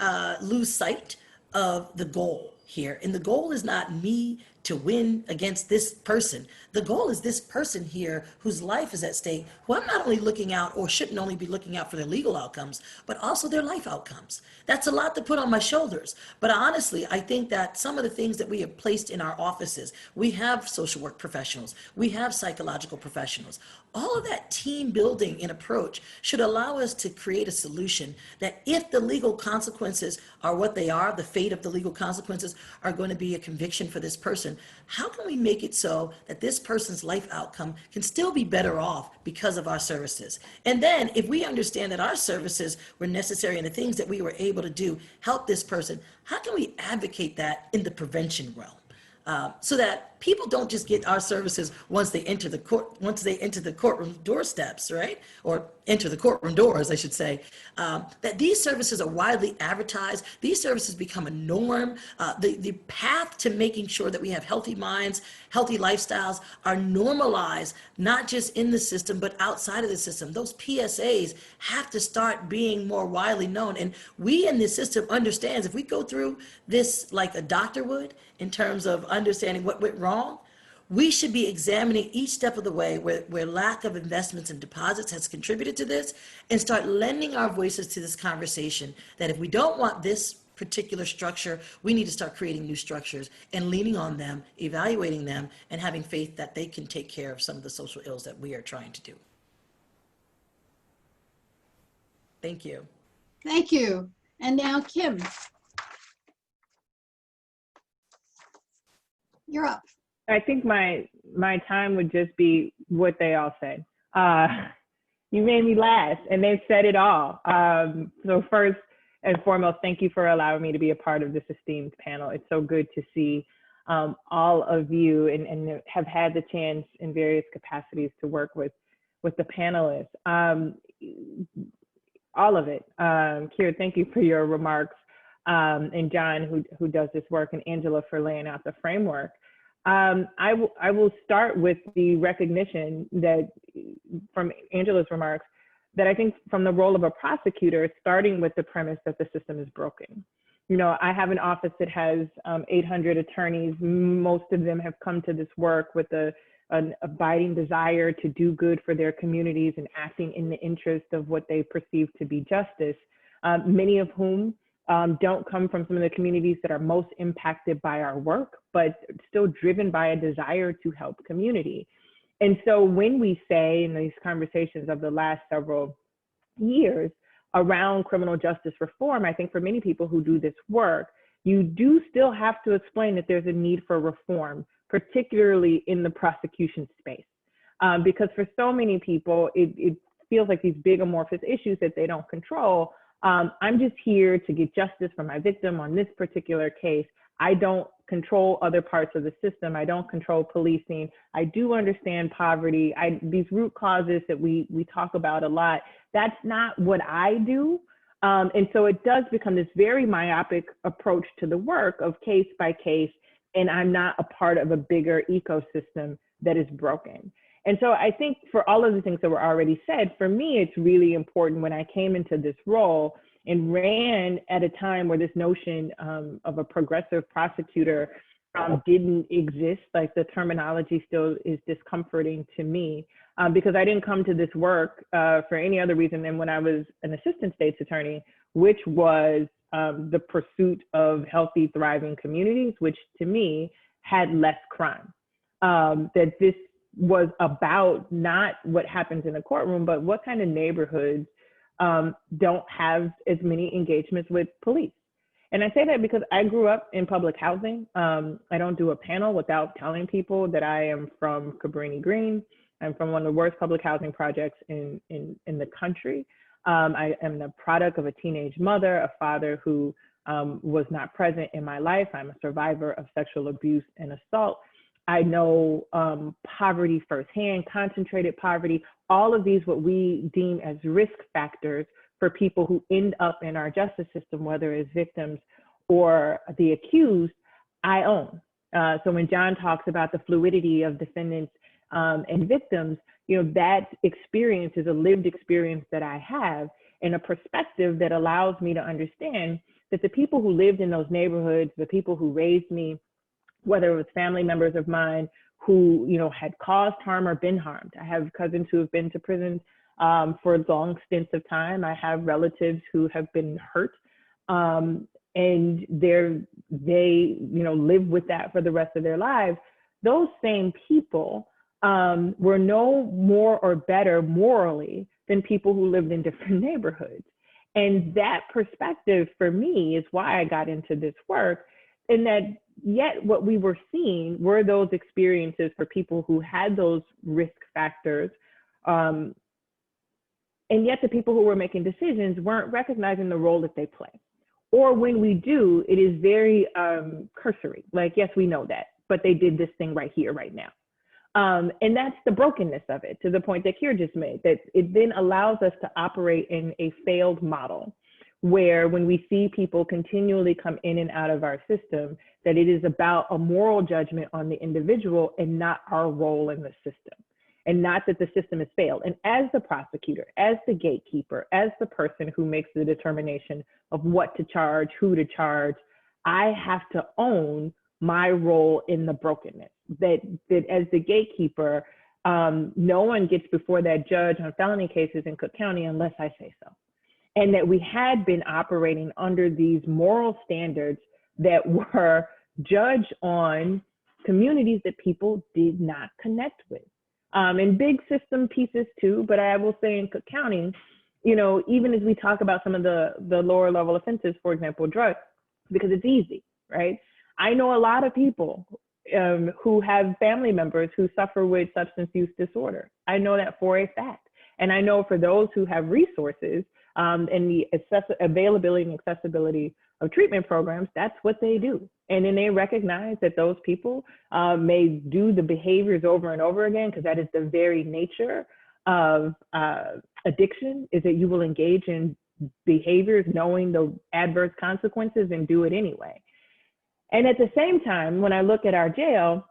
lose sight of the goal here. And the goal is not me to win against this person. The goal is this person here whose life is at stake, who I'm not only looking out, or shouldn't only be looking out for their legal outcomes, but also their life outcomes. That's a lot to put on my shoulders. But honestly, I think that some of the things that we have placed in our offices, we have social work professionals, we have psychological professionals. All of that team building and approach should allow us to create a solution that if the legal consequences are what they are, the fate of the legal consequences are going to be a conviction for this person, how can we make it so that this person's life outcome can still be better off because of our services? And then if we understand that our services were necessary and the things that we were able to do help this person, how can we advocate that in the prevention realm? So that people don't just get our services once they enter the courtroom doorsteps, right? Or enter the courtroom doors, I should say. That these services are widely advertised. These services become a norm. The path to making sure that we have healthy minds, healthy lifestyles are normalized, not just in the system, but outside of the system. Those PSAs have to start being more widely known. And we in this system understands if we go through this like a doctor would, in terms of understanding what went wrong, we should be examining each step of the way where lack of investments and deposits has contributed to this, and start lending our voices to this conversation that if we don't want this particular structure, we need to start creating new structures and leaning on them, evaluating them, and having faith that they can take care of some of the social ills that we are trying to do. Thank you. Thank you. And now Kim. You're up. I think my time would just be what they all said. You made me laugh, and they've said it all. So first and foremost, thank you for allowing me to be a part of this esteemed panel. It's so good to see all of you and have had the chance in various capacities to work with the panelists. All of it. Keir, thank you for your remarks. and John, who does this work, and Angela for laying out the framework. I will start with the recognition that from Angela's remarks, that I think from the role of a prosecutor, starting with the premise that the system is broken. You know, I have an office that has 800 attorneys. Most of them have come to this work with an abiding desire to do good for their communities and acting in the interest of what they perceive to be justice, many of whom don't come from some of the communities that are most impacted by our work, but still driven by a desire to help community. And so when we say in these conversations of the last several years around criminal justice reform, I think for many people who do this work, you do still have to explain that there's a need for reform, particularly in the prosecution space. Because for so many people, it feels like these big amorphous issues that they don't control. I'm just here to get justice for my victim on this particular case. I don't control other parts of the system. I don't control policing. I do understand poverty. These root causes that we talk about a lot, that's not what I do. And so it does become this very myopic approach to the work of case by case, and I'm not a part of a bigger ecosystem that is broken. And so I think for all of the things that were already said, for me, it's really important when I came into this role and ran at a time where this notion of a progressive prosecutor didn't exist. Like the terminology still is discomforting to me because I didn't come to this work for any other reason than when I was an assistant state's attorney, which was the pursuit of healthy, thriving communities, which to me had less crime. That this was about not what happens in a courtroom, but what kind of neighborhoods don't have as many engagements with police. And I say that because I grew up in public housing. I don't do a panel without telling people that I am from Cabrini Green. I'm from one of the worst public housing projects in the country. I am the product of a teenage mother, a father who was not present in my life. I'm a survivor of sexual abuse and assault. I know poverty firsthand, concentrated poverty, all of these what we deem as risk factors for people who end up in our justice system, whether as victims or the accused, I own. So when John talks about the fluidity of defendants and victims, you know, that experience is a lived experience that I have and a perspective that allows me to understand that the people who lived in those neighborhoods, the people who raised me, whether it was family members of mine who, you know, had caused harm or been harmed. I have cousins who have been to prison for long stints of time. I have relatives who have been hurt, and they, you know, live with that for the rest of their lives. Those same people were no more or better morally than people who lived in different neighborhoods. And that perspective for me is why I got into this work, and that yet what we were seeing were those experiences for people who had those risk factors. And yet the people who were making decisions weren't recognizing the role that they play. Or when we do, it is very cursory. Like, yes, we know that, but they did this thing right here, right now. And that's the brokenness of it, to the point that Keir just made, that it then allows us to operate in a failed model, where when we see people continually come in and out of our system, that it is about a moral judgment on the individual and not our role in the system, and not that the system has failed. And as the prosecutor, as the gatekeeper, as the person who makes the determination of what to charge, who to charge, I have to own my role in the brokenness. That as the gatekeeper, no one gets before that judge on felony cases in Cook County unless I say so. And that we had been operating under these moral standards that were judged on communities that people did not connect with. And big system pieces too, but I will say in Cook County, you know, even as we talk about some of the lower level offenses, for example, drugs, because it's easy, right? I know a lot of people who have family members who suffer with substance use disorder. I know that for a fact. And I know for those who have resources and the availability and accessibility of treatment programs, that's what they do. And then they recognize that those people may do the behaviors over and over again, because that is the very nature of addiction, is that you will engage in behaviors, knowing the adverse consequences, and do it anyway. And at the same time, when I look at our jail,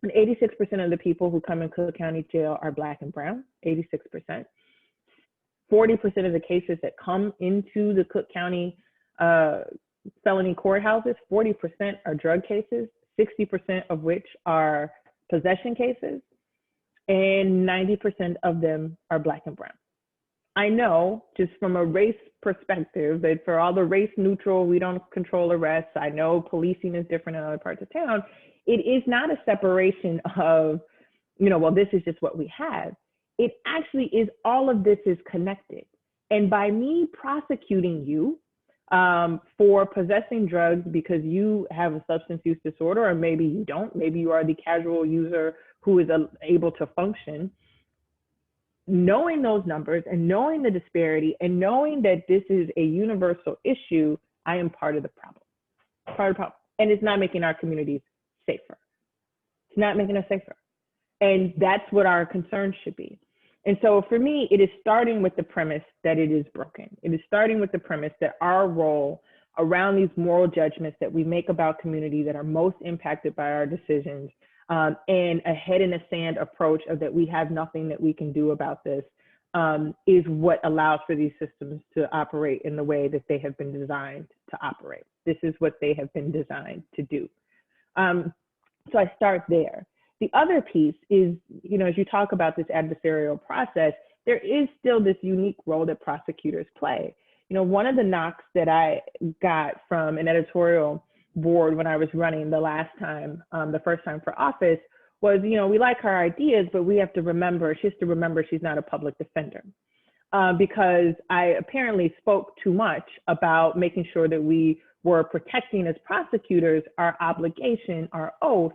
86% of the people who come in Cook County Jail are Black and brown, 86%. 40% of the cases that come into the Cook County felony courthouses, 40% are drug cases, 60% of which are possession cases, and 90% of them are Black and brown. I know, just from a race perspective, that for all the race neutral, we don't control arrests. I know policing is different in other parts of town. It is not a separation of, well, this is just what we have. It actually is, all of this is connected. And by me prosecuting you for possessing drugs because you have a substance use disorder, or maybe you don't, maybe you are the casual user who is able to function, knowing those numbers and knowing the disparity and knowing that this is a universal issue, I am part of the problem. Part of the problem. And it's not making our communities safer. It's not making us safer. And that's what our concern should be. And so for me, it is starting with the premise that it is broken. It is starting with the premise that our role around these moral judgments that we make about community that are most impacted by our decisions, and a head in the sand approach of that we have nothing that we can do about this, is what allows for these systems to operate in the way that they have been designed to operate. This is what they have been designed to do. So I start there. The other piece is, as you talk about this adversarial process, there is still this unique role that prosecutors play. One of the knocks that I got from an editorial board when I was running the last time, the first time for office, was, we like her ideas, but she has to remember she's not a public defender. Because I apparently spoke too much about making sure that we were protecting as prosecutors our obligation, our oath,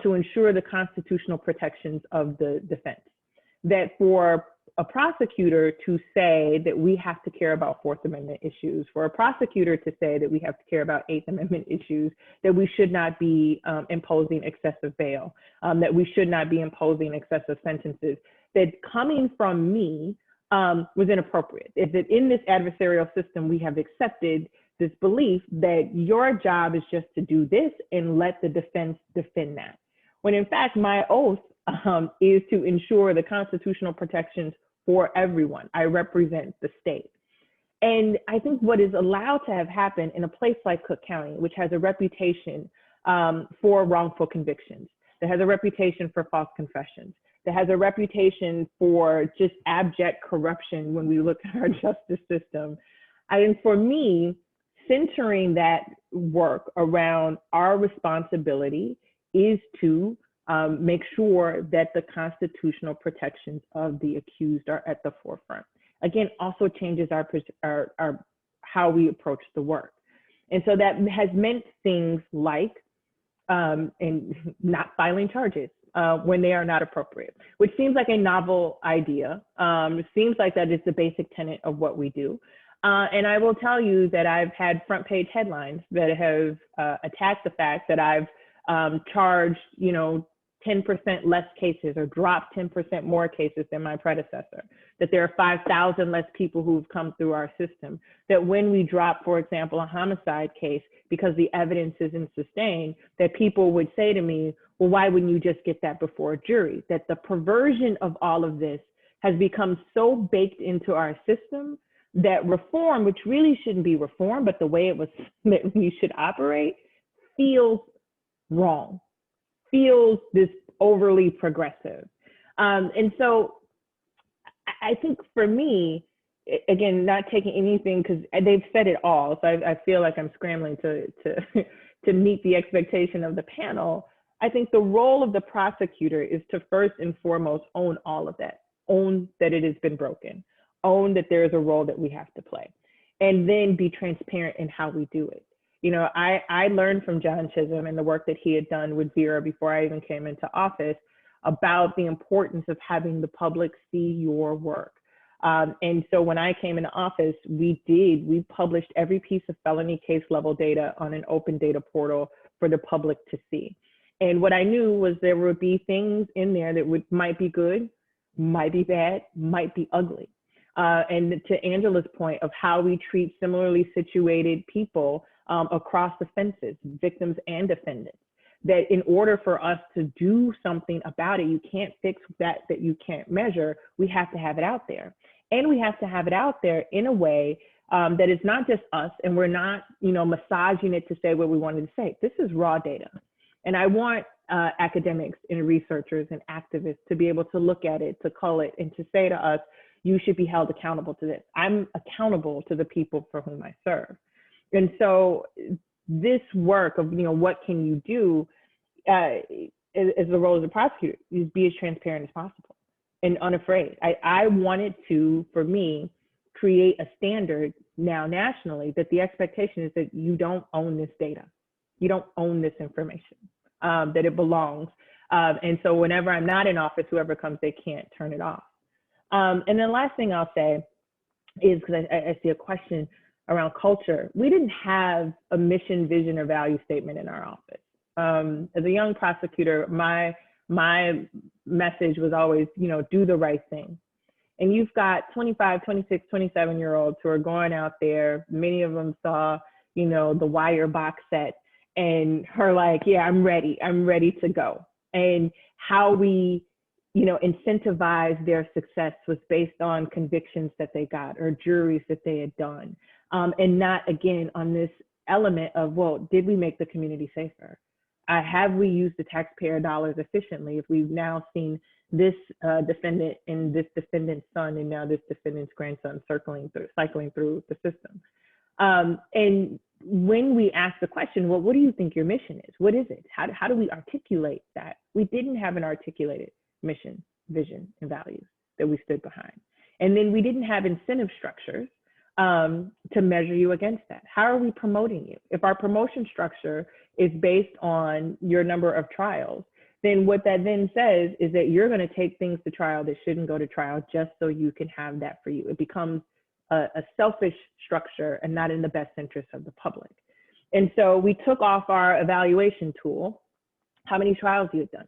to ensure the constitutional protections of the defense. That for a prosecutor to say that we have to care about Fourth Amendment issues, for a prosecutor to say that we have to care about Eighth Amendment issues, that we should not be imposing excessive bail, that we should not be imposing excessive sentences, that coming from me was inappropriate. Is that in this adversarial system, we have accepted this belief that your job is just to do this and let the defense defend that. When in fact, my oath is to ensure the constitutional protections for everyone. I represent the state. And I think what is allowed to have happened in a place like Cook County, which has a reputation for wrongful convictions, that has a reputation for false confessions, that has a reputation for just abject corruption when we look at our justice system. I think for me, centering that work around our responsibility is to make sure that the constitutional protections of the accused are at the forefront. Again, also changes our how we approach the work. And so that has meant things like and not filing charges when they are not appropriate, which seems like a novel idea. It seems like that is the basic tenet of what we do. And I will tell you that I've had front page headlines that have attacked the fact that I've charged, 10% less cases or dropped 10% more cases than my predecessor, that there are 5,000 less people who've come through our system, that when we drop, for example, a homicide case because the evidence isn't sustained, that people would say to me, well, why wouldn't you just get that before a jury? That the perversion of all of this has become so baked into our system that reform, which really shouldn't be reform, but the way it was that we should operate, feels wrong, feels this overly progressive. And so I think for me, again, not taking anything, because they've said it all, so I feel like I'm scrambling to meet the expectation of the panel. I think the role of the prosecutor is to first and foremost own all of that, own that it has been broken, own that there is a role that we have to play, and then be transparent in how we do it. I learned from John Chisolm and the work that he had done with Vera before I even came into office about the importance of having the public see your work. And so when I came into office, we published every piece of felony case level data on an open data portal for the public to see. And what I knew was there would be things in there that might be good, might be bad, might be ugly. And to Angela's point of how we treat similarly situated people across the fences, victims and defendants, that in order for us to do something about it, you can't fix that you can't measure. We have to have it out there. And we have to have it out there in a way that is not just us, and we're not, massaging it to say what we wanted to say. This is raw data. And I want academics and researchers and activists to be able to look at it, to cull it, and to say to us, you should be held accountable to this. I'm accountable to the people for whom I serve. And so this work of, what can you do as the role of the prosecutor is be as transparent as possible and unafraid. I wanted to, for me, create a standard now nationally that the expectation is that you don't own this data. You don't own this information, that it belongs. And so whenever I'm not in office, whoever comes, they can't turn it off. And then last thing I'll say is, because I see a question around culture, we didn't have a mission, vision, or value statement in our office. As a young prosecutor, my message was always, do the right thing. And you've got 25, 26, 27-year-olds who are going out there. Many of them saw, the Wire box set and are like, yeah, I'm ready to go. And how we, incentivize their success was based on convictions that they got or juries that they had done. And not, again, on this element of, well, did we make the community safer? Have we used the taxpayer dollars efficiently? If we've now seen this defendant and this defendant's son and now this defendant's grandson cycling through the system. And when we ask the question, well, what do you think your mission is? What is it? How do we articulate that? We didn't have an articulated mission, vision, and values that we stood behind. And then we didn't have incentive structures to measure you against that. How are we promoting you? If our promotion structure is based on your number of trials, then what that then says is that you're going to take things to trial that shouldn't go to trial just so you can have that for you. It becomes a selfish structure and not in the best interest of the public. And so we took off our evaluation tool, how many trials you have done.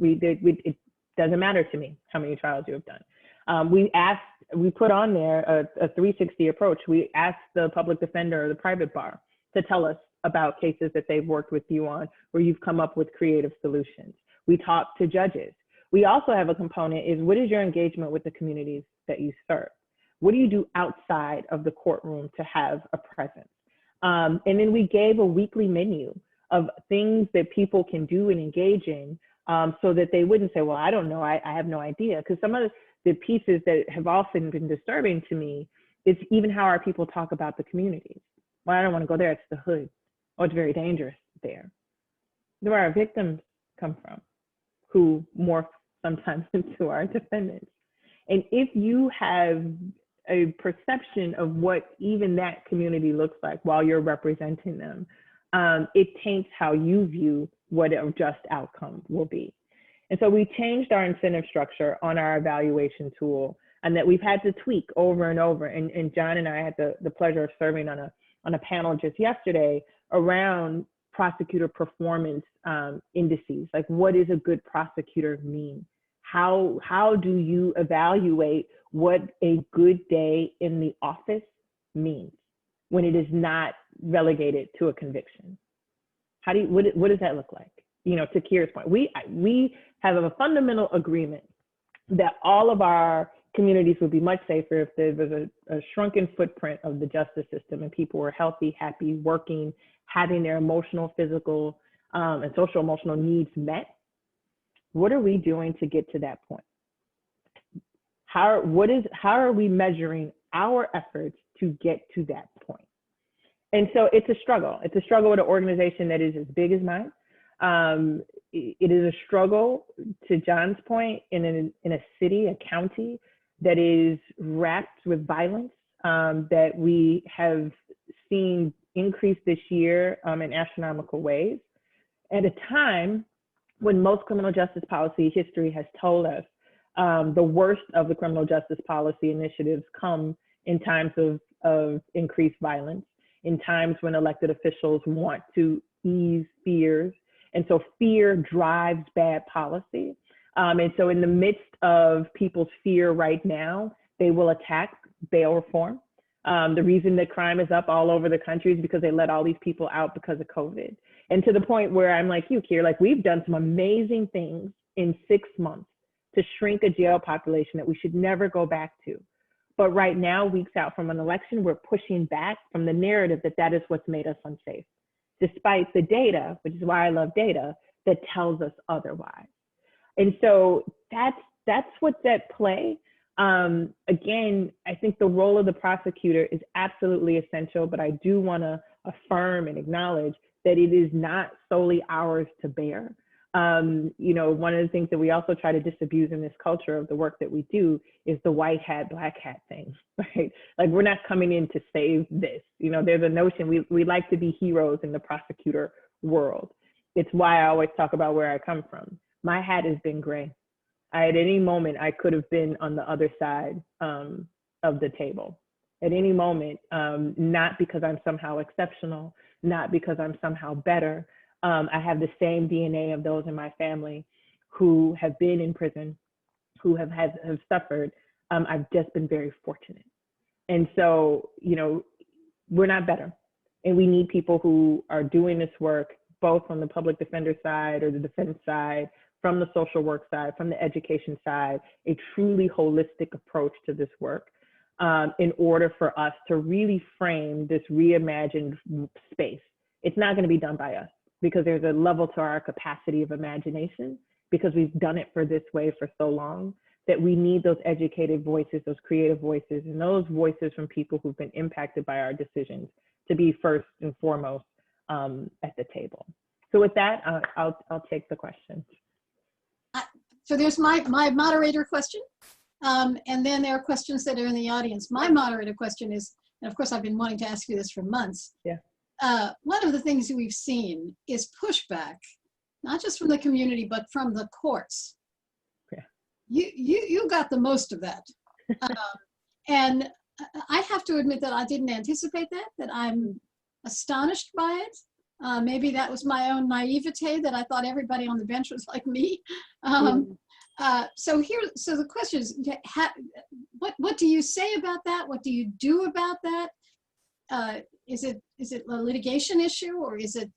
It doesn't matter to me how many trials you have done. We put on there a 360 approach. We asked the public defender or the private bar to tell us about cases that they've worked with you on where you've come up with creative solutions. We talked to judges. We also have a component is, what is your engagement with the communities that you serve? What do you do outside of the courtroom to have a presence? And then we gave a weekly menu of things that people can do and engage in so that they wouldn't say, well, I don't know, I have no idea. Because some of the pieces that have often been disturbing to me is even how our people talk about the communities. Well, I don't want to go there, it's the hood. Oh, it's very dangerous there. Where our victims come from, who morph sometimes into our defendants. And if you have a perception of what even that community looks like while you're representing them, it taints how you view what a just outcome will be. And so we changed our incentive structure on our evaluation tool, and that we've had to tweak over and over. And John and I had the pleasure of serving on a panel just yesterday around prosecutor performance indices. Like, what does a good prosecutor mean? How do you evaluate what a good day in the office means when it is not relegated to a conviction? What does that look like? To Keir's point, we have a fundamental agreement that all of our communities would be much safer if there was a shrunken footprint of the justice system and people were healthy, happy, working, having their emotional, physical, and social emotional needs met. What are we doing to get to that point? How are we measuring our efforts to get to that point? And so it's a struggle. It's a struggle with an organization that is as big as mine. It is a struggle, to John's point, in a city, a county that is wrapped with violence, that we have seen increase this year in astronomical ways, at a time when most criminal justice policy history has told us the worst of the criminal justice policy initiatives come in times of increased violence, in times when elected officials want to ease fears. And so fear drives bad policy. And so in the midst of people's fear right now, They will attack bail reform. The reason that crime is up all over the country is because they let all these people out because of COVID. And to the point where I'm like you, Keir, like we've done some amazing things in 6 months to shrink a jail population that we should never go back to. But right now, weeks out from an election, we're pushing back from the narrative that that is what's made us unsafe, despite the data, which is why I love data, that tells us otherwise. And so that's what's at play. Again, I think the role of the prosecutor is absolutely essential, but I do want to affirm and acknowledge that it is not solely ours to bear. You know, one of the things that we also try to disabuse in this culture of the work that we do is the white hat, black hat thing, right? Like we're not coming in to save this. You know, there's a notion we like to be heroes in the prosecutor world. It's why I always talk about where I come from. My hat has been gray. At any moment, I could have been on the other side of the table. At any moment, not because I'm somehow exceptional, not because I'm somehow better. I have the same DNA of those in my family who have been in prison, who have suffered. I've just been very fortunate. And so, you know, we're not better. And we need people who are doing this work, both on the public defender side or the defense side, from the social work side, from the education side, a truly holistic approach to this work in order for us to really frame this reimagined space. It's not going to be done by us because there's a level to our capacity of imagination because we've done it for this way for so long that we need those educated voices, those creative voices, and those voices from people who've been impacted by our decisions to be first and foremost at the table. So with that, I'll take the questions. So there's my moderator question. And then there are questions that are in the audience. My moderator question is, and of course I've been wanting to ask you this for months. Yeah. One of the things that we've seen is pushback, not just from the community, but from the courts. Yeah. You got the most of that. And I have to admit that I didn't anticipate that I'm astonished by it. Maybe that was my own naivete that I thought everybody on the bench was like me. So the question is, what do you say about that? What do you do about that? Is it a litigation issue, or is it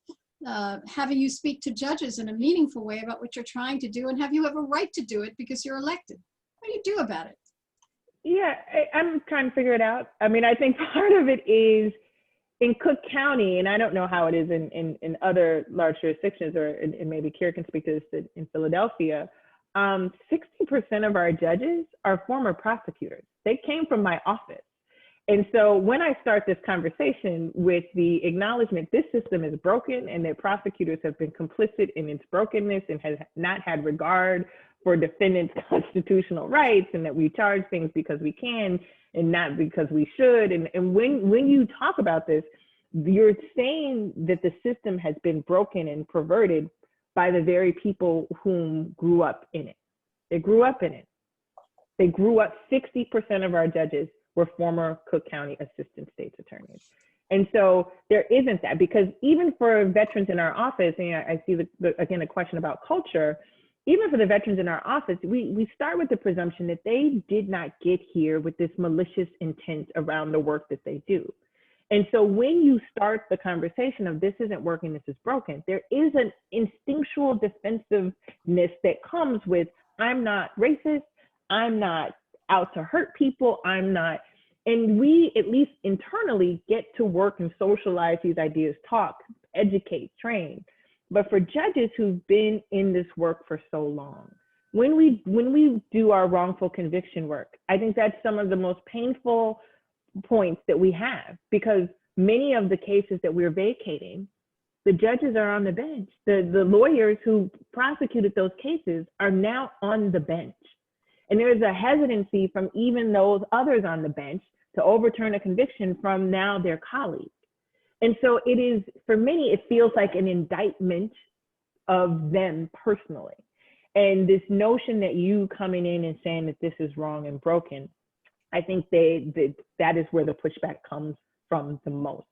having you speak to judges in a meaningful way about what you're trying to do, and have you have a right to do it because you're elected? What do you do about it? Yeah, I'm trying to figure it out. I mean, I think part of it is in Cook County, and I don't know how it is in other large jurisdictions, or and maybe Keir can speak to this in Philadelphia, 60% of our judges are former prosecutors. They came from my office. And so when I start this conversation with the acknowledgement this system is broken and that prosecutors have been complicit in its brokenness and has not had regard for defendants' constitutional rights, and that we charge things because we can and not because we should. And when you talk about this, you're saying that the system has been broken and perverted by the very people whom grew up in it. They grew up in it. They grew up, 60% of our judges were former Cook County assistant state's attorneys. And so there isn't that, because even for veterans in our office, and I see again, a question about culture, even for the veterans in our office, we start with the presumption that they did not get here with this malicious intent around the work that they do. And so when you start the conversation of this isn't working, this is broken, there is an instinctual defensiveness that comes with, I'm not racist, I'm not out to hurt people, I'm not, and we at least internally get to work and socialize these ideas, talk, educate, train. But for judges who've been in this work for so long, when we do our wrongful conviction work, I think that's some of the most painful points that we have, because many of the cases that we're vacating, the judges are on the bench. The lawyers who prosecuted those cases are now on the bench. And there's a hesitancy from even those others on the bench to overturn a conviction from now their colleagues. And so it is, for many, it feels like an indictment of them personally. And this notion that you coming in and saying that this is wrong and broken, I think that is where the pushback comes from the most.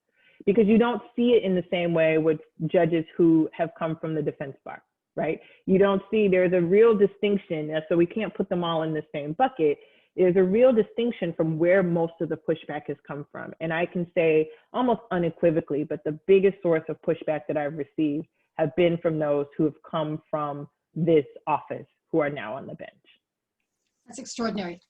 Because you don't see it in the same way with judges who have come from the defense bar, right? You don't see, there's a real distinction, so we can't put them all in the same bucket. there's a real distinction from where most of the pushback has come from. And I can say almost unequivocally, but the biggest source of pushback that I've received have been from those who have come from this office who are now on the bench. That's extraordinary.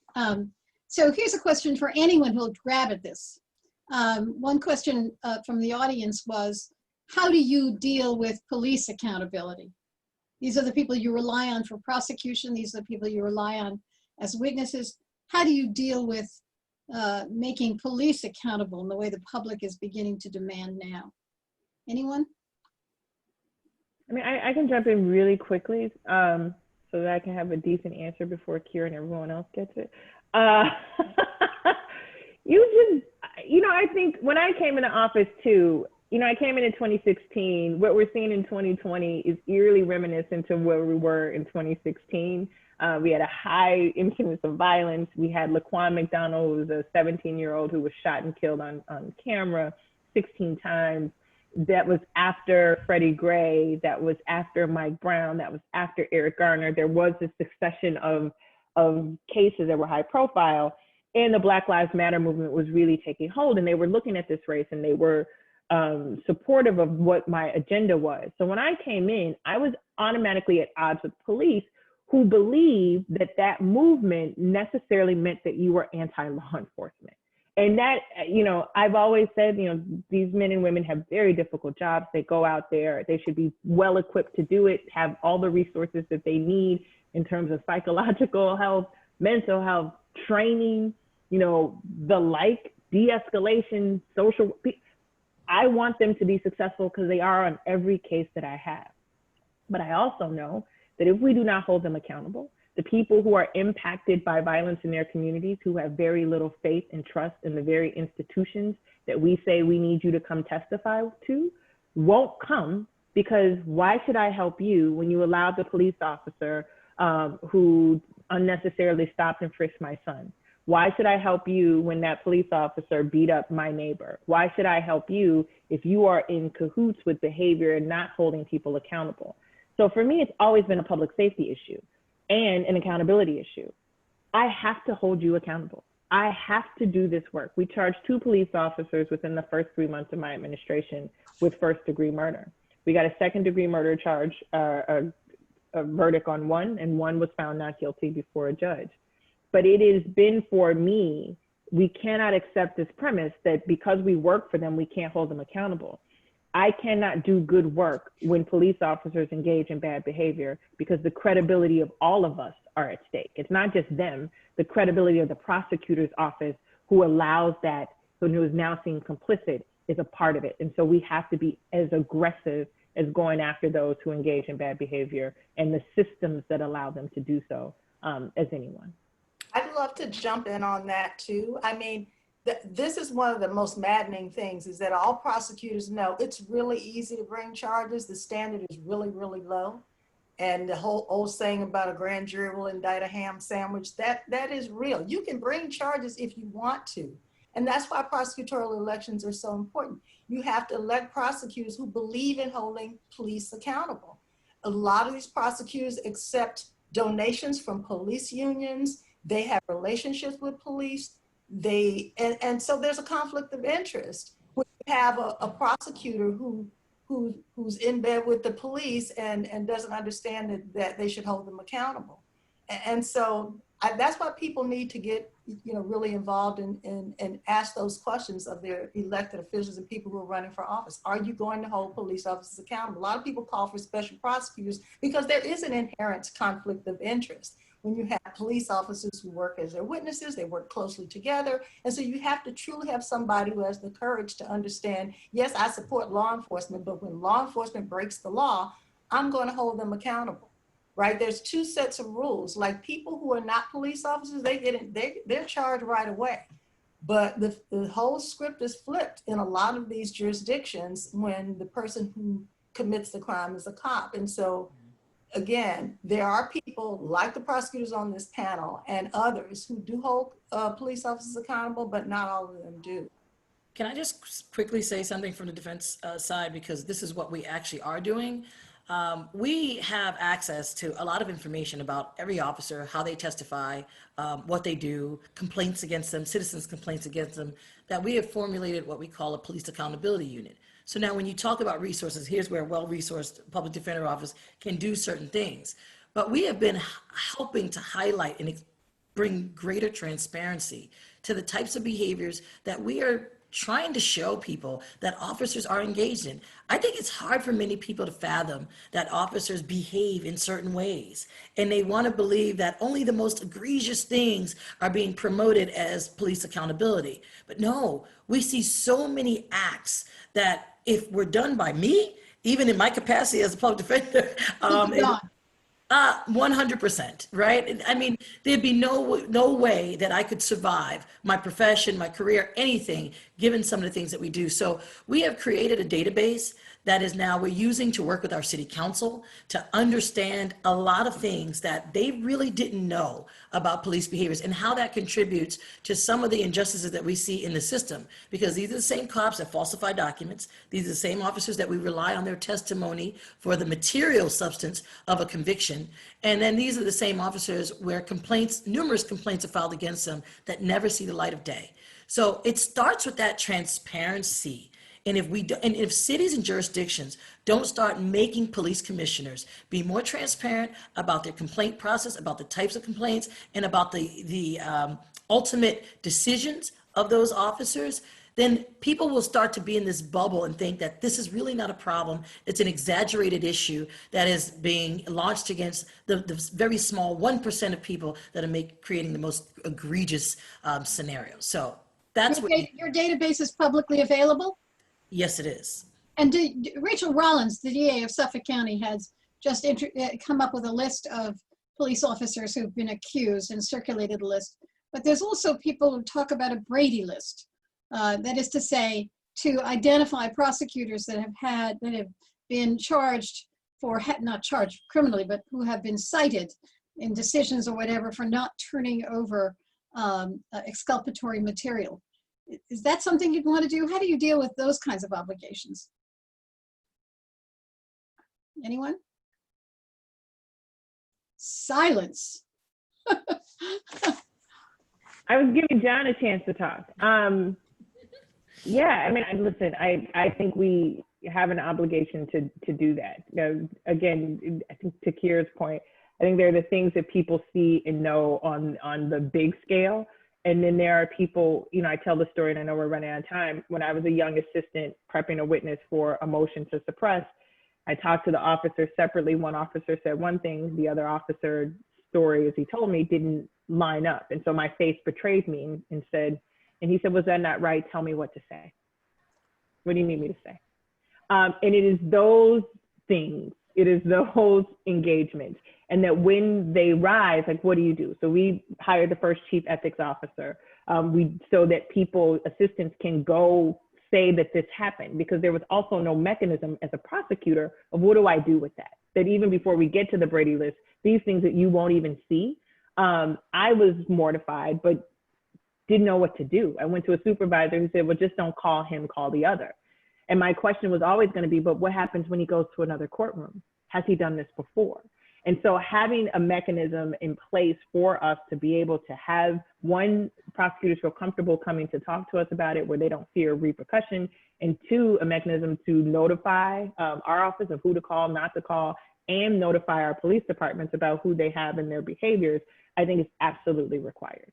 So here's a question for anyone who'll grab at this. One question from the audience was, how do you deal with police accountability? These are the people you rely on for prosecution. These are the people you rely on as witnesses. How do you deal with making police accountable in the way the public is beginning to demand now? Anyone? I mean, I can jump in really quickly so that I can have a decent answer before Keir and everyone else gets it. I think when I came into office too, I came in 2016. What we're seeing in 2020 is eerily reminiscent of where we were in 2016. We had a high incidence of violence. We had Laquan McDonald, who was a 17-year-old who was shot and killed on camera 16 times. That was after Freddie Gray. That was after Mike Brown. That was after Eric Garner. There was a succession of cases that were high profile, and the Black Lives Matter movement was really taking hold, and they were looking at this race and they were supportive of what my agenda was. So when I came in, I was automatically at odds with police who believed that that movement necessarily meant that you were anti-law enforcement. And that, I've always said, these men and women have very difficult jobs. They go out there, they should be well equipped to do it, have all the resources that they need in terms of psychological health, mental health, training, the like, de-escalation, social. I want them to be successful because they are on every case that I have. But I also know that if we do not hold them accountable, the people who are impacted by violence in their communities, who have very little faith and trust in the very institutions that we say we need you to come testify to, won't come, because why should I help you when you allowed the police officer who unnecessarily stopped and frisked my son? Why should I help you when that police officer beat up my neighbor? Why should I help you if you are in cahoots with behavior and not holding people accountable? So for me, it's always been a public safety issue and an accountability issue. I have to hold you accountable. I have to do this work. We charged 2 police officers within the first 3 months of my administration with first-degree murder. We got a second-degree murder charge, a verdict on 1, and 1 was found not guilty before a judge. But it has been, for me, we cannot accept this premise that because we work for them, we can't hold them accountable. I cannot do good work when police officers engage in bad behavior, because the credibility of all of us are at stake. It's not just them, the credibility of the prosecutor's office who allows that, who is now seen complicit, is a part of it. And so we have to be as aggressive as going after those who engage in bad behavior and the systems that allow them to do so as anyone. I'd love to jump in on that too. I mean, this is one of the most maddening things, is that all prosecutors know it's really easy to bring charges. The standard is really, really low. And the whole old saying about a grand jury will indict a ham sandwich, that is real. You can bring charges if you want to. And that's why prosecutorial elections are so important. You have to elect prosecutors who believe in holding police accountable. A lot of these prosecutors accept donations from police unions. They have relationships with police. And so there's a conflict of interest. When you have a prosecutor who's in bed with the police and doesn't understand that they should hold them accountable. And so that's why people need to get really involved and ask those questions of their elected officials and people who are running for office. Are you going to hold police officers accountable? A lot of people call for special prosecutors because there is an inherent conflict of interest. When you have police officers who work as their witnesses, they work closely together. And so you have to truly have somebody who has the courage to understand, yes, I support law enforcement, but when law enforcement breaks the law, I'm going to hold them accountable, right? There's 2 sets of rules. Like, people who are not police officers, they're charged right away. But the whole script is flipped in a lot of these jurisdictions when the person who commits the crime is a cop. And so, again, there are people like the prosecutors on this panel and others who do hold police officers accountable, but not all of them do. Can I just quickly say something from the defense side, because this is what we actually are doing. we have access to a lot of information about every officer, how they testify, what they do, complaints against them, citizens' complaints against them, that we have formulated what we call a police accountability unit. So now when you talk about resources, here's where a well-resourced public defender office can do certain things. But we have been helping to highlight and bring greater transparency to the types of behaviors that we are trying to show people that officers are engaged in. I think it's hard for many people to fathom that officers behave in certain ways, and they want to believe that only the most egregious things are being promoted as police accountability. But no, we see so many acts that if were done by me, even in my capacity as a public defender, 100%, right? I mean, there'd be no way that I could survive my profession, my career, anything, given some of the things that we do. So we have created a database that is now we're using to work with our city council to understand a lot of things that they really didn't know about police behaviors and how that contributes to some of the injustices that we see in the system. Because these are the same cops that falsify documents. These are the same officers that we rely on their testimony for the material substance of a conviction. And then these are the same officers where numerous complaints are filed against them that never see the light of day. So it starts with that transparency. And if cities and jurisdictions don't start making police commissioners be more transparent about their complaint process, about the types of complaints, and about the ultimate decisions of those officers, then people will start to be in this bubble and think that this is really not a problem. It's an exaggerated issue that is being launched against the very small 1% of people that are creating the most egregious scenarios. So that's your database is publicly available? Yes, it is. And Rachel Rollins, the DA of Suffolk County, has just come up with a list of police officers who've been accused and circulated a list. But there's also people who talk about a Brady list. That is to say, to identify prosecutors that have been charged for, not charged criminally, but who have been cited in decisions or whatever for not turning over exculpatory material. Is that something you'd want to do? How do you deal with those kinds of obligations? Anyone? Silence. I was giving John a chance to talk. Yeah, I mean, listen, I think we have an obligation to do that. Again, I think to Keir's point, I think there are the things that people see and know on the big scale. And then there are people, I tell the story, and I know we're running out of time. When I was a young assistant prepping a witness for a motion to suppress, I talked to the officers separately. One officer said one thing, the other officer's story, as he told me, didn't line up. And so my face betrayed me and he said, was that not right? Tell me what to say. What do you need me to say? And it is those things, it is those engagements. And that when they rise, like, what do you do? So we hired the first chief ethics officer so that assistants can go say that this happened, because there was also no mechanism as a prosecutor of what do I do with that? That even before we get to the Brady list, these things that you won't even see, I was mortified, but didn't know what to do. I went to a supervisor who said, well, just don't call him, call the other. And my question was always going to be, but what happens when he goes to another courtroom? Has he done this before? And so having a mechanism in place for us to be able to have, one, prosecutors feel comfortable coming to talk to us about it where they don't fear repercussion, and two, a mechanism to notify our office of who to call, not to call, and notify our police departments about who they have in their behaviors, I think is absolutely required.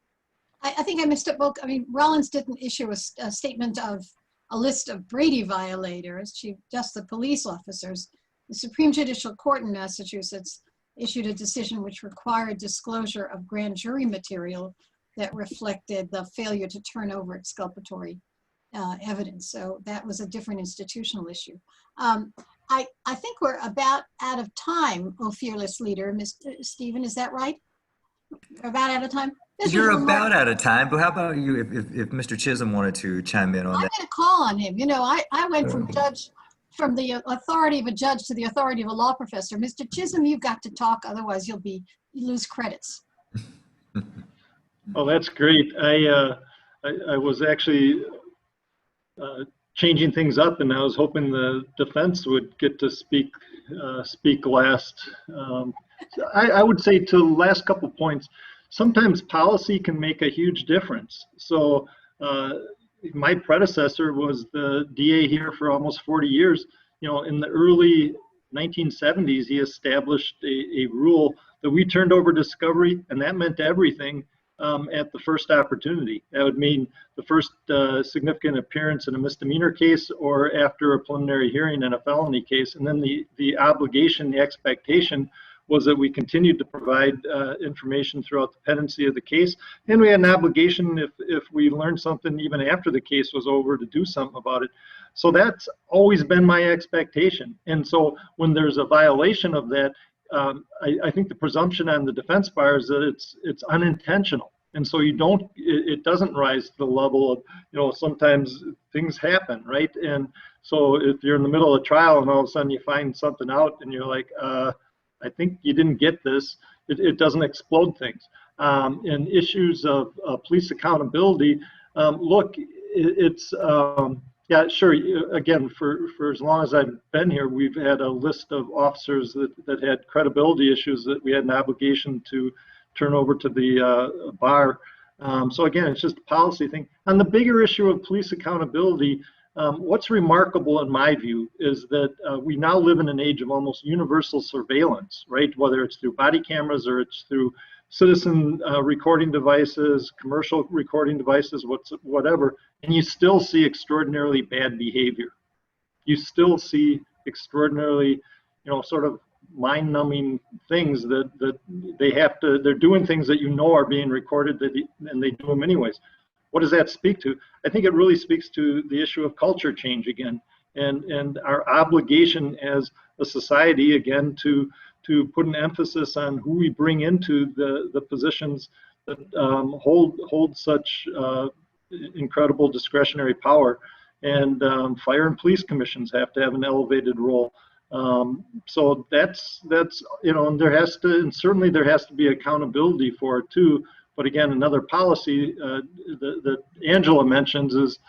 I think I missed it, Book. I mean, Rollins didn't issue a statement of a list of Brady violators, just the police officers. The Supreme Judicial Court in Massachusetts issued a decision which required disclosure of grand jury material that reflected the failure to turn over exculpatory evidence. So that was a different institutional issue. I think we're about out of time, oh fearless leader. Mr. Stephen, is that right? We're about out of time? You're about out of time, but how about you, if Mr. Chisolm wanted to chime in on that? I'm going to call on him. I went from the authority of a judge to the authority of a law professor. Mr. Chisolm, you've got to talk, otherwise you lose credits. Oh, that's great. I was actually changing things up, and I was hoping the defense would get to speak last. I would say to the last couple points, sometimes policy can make a huge difference. So my predecessor was the DA here for almost 40 years. You know, in the early 1970s, he established a rule that we turned over discovery, and that meant everything at the first opportunity. That would mean the first significant appearance in a misdemeanor case or after a preliminary hearing in a felony case. And then the obligation, the expectation was that we continued to provide information throughout the pendency of the case. And we had an obligation, if we learned something even after the case was over, to do something about it. So that's always been my expectation. And so when there's a violation of that, I think the presumption on the defense bar is that it's unintentional. And so it doesn't rise to the level of, you know, sometimes things happen, right? And so if you're in the middle of a trial and all of a sudden you find something out and you're like, I think you didn't get this, it doesn't explode things. And issues of police accountability, look, yeah, sure. Again, for as long as I've been here, we've had a list of officers that had credibility issues that we had an obligation to turn over to the bar. So again, it's just a policy thing. On the bigger issue of police accountability, what's remarkable in my view is that we now live in an age of almost universal surveillance, right? Whether it's through body cameras or it's through citizen recording devices, commercial recording devices, whatever, and you still see extraordinarily bad behavior. You still see extraordinarily, you know, sort of mind-numbing things that they're doing things that you know are being recorded, and they do them anyways. What does that speak to? I think it really speaks to the issue of culture change again, and our obligation as a society again to put an emphasis on who we bring into the positions that hold such incredible discretionary power. And fire and police commissions have to have an elevated role. So that's you know, and certainly there has to be accountability for it too. But again, another policy that Angela mentions is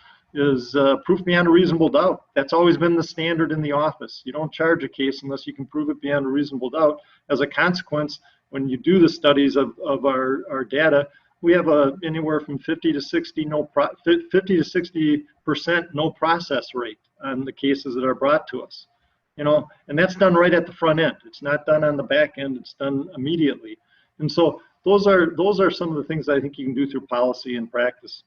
proof beyond a reasonable doubt. That's always been the standard in the office. You don't charge a case unless you can prove it beyond a reasonable doubt. As a consequence, when you do the studies of our data, we have anywhere from 50 to 60% no process rate on the cases that are brought to us. You know, and that's done right at the front end. It's not done on the back end. It's done immediately. And so those are some of the things I think you can do through policy and practice.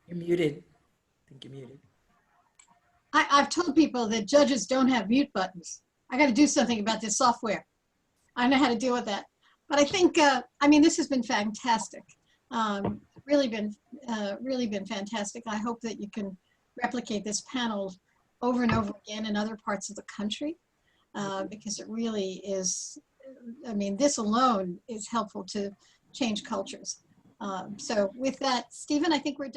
You're muted. I think you're muted. I've told people that judges don't have mute buttons. I got to do something about this software. I know how to deal with that. But I think, I mean, this has been fantastic. Really been fantastic. I hope that you can replicate this panel over and over again in other parts of the country, because it really is, I mean, this alone is helpful to change cultures. So with that, Stephen, I think we're done.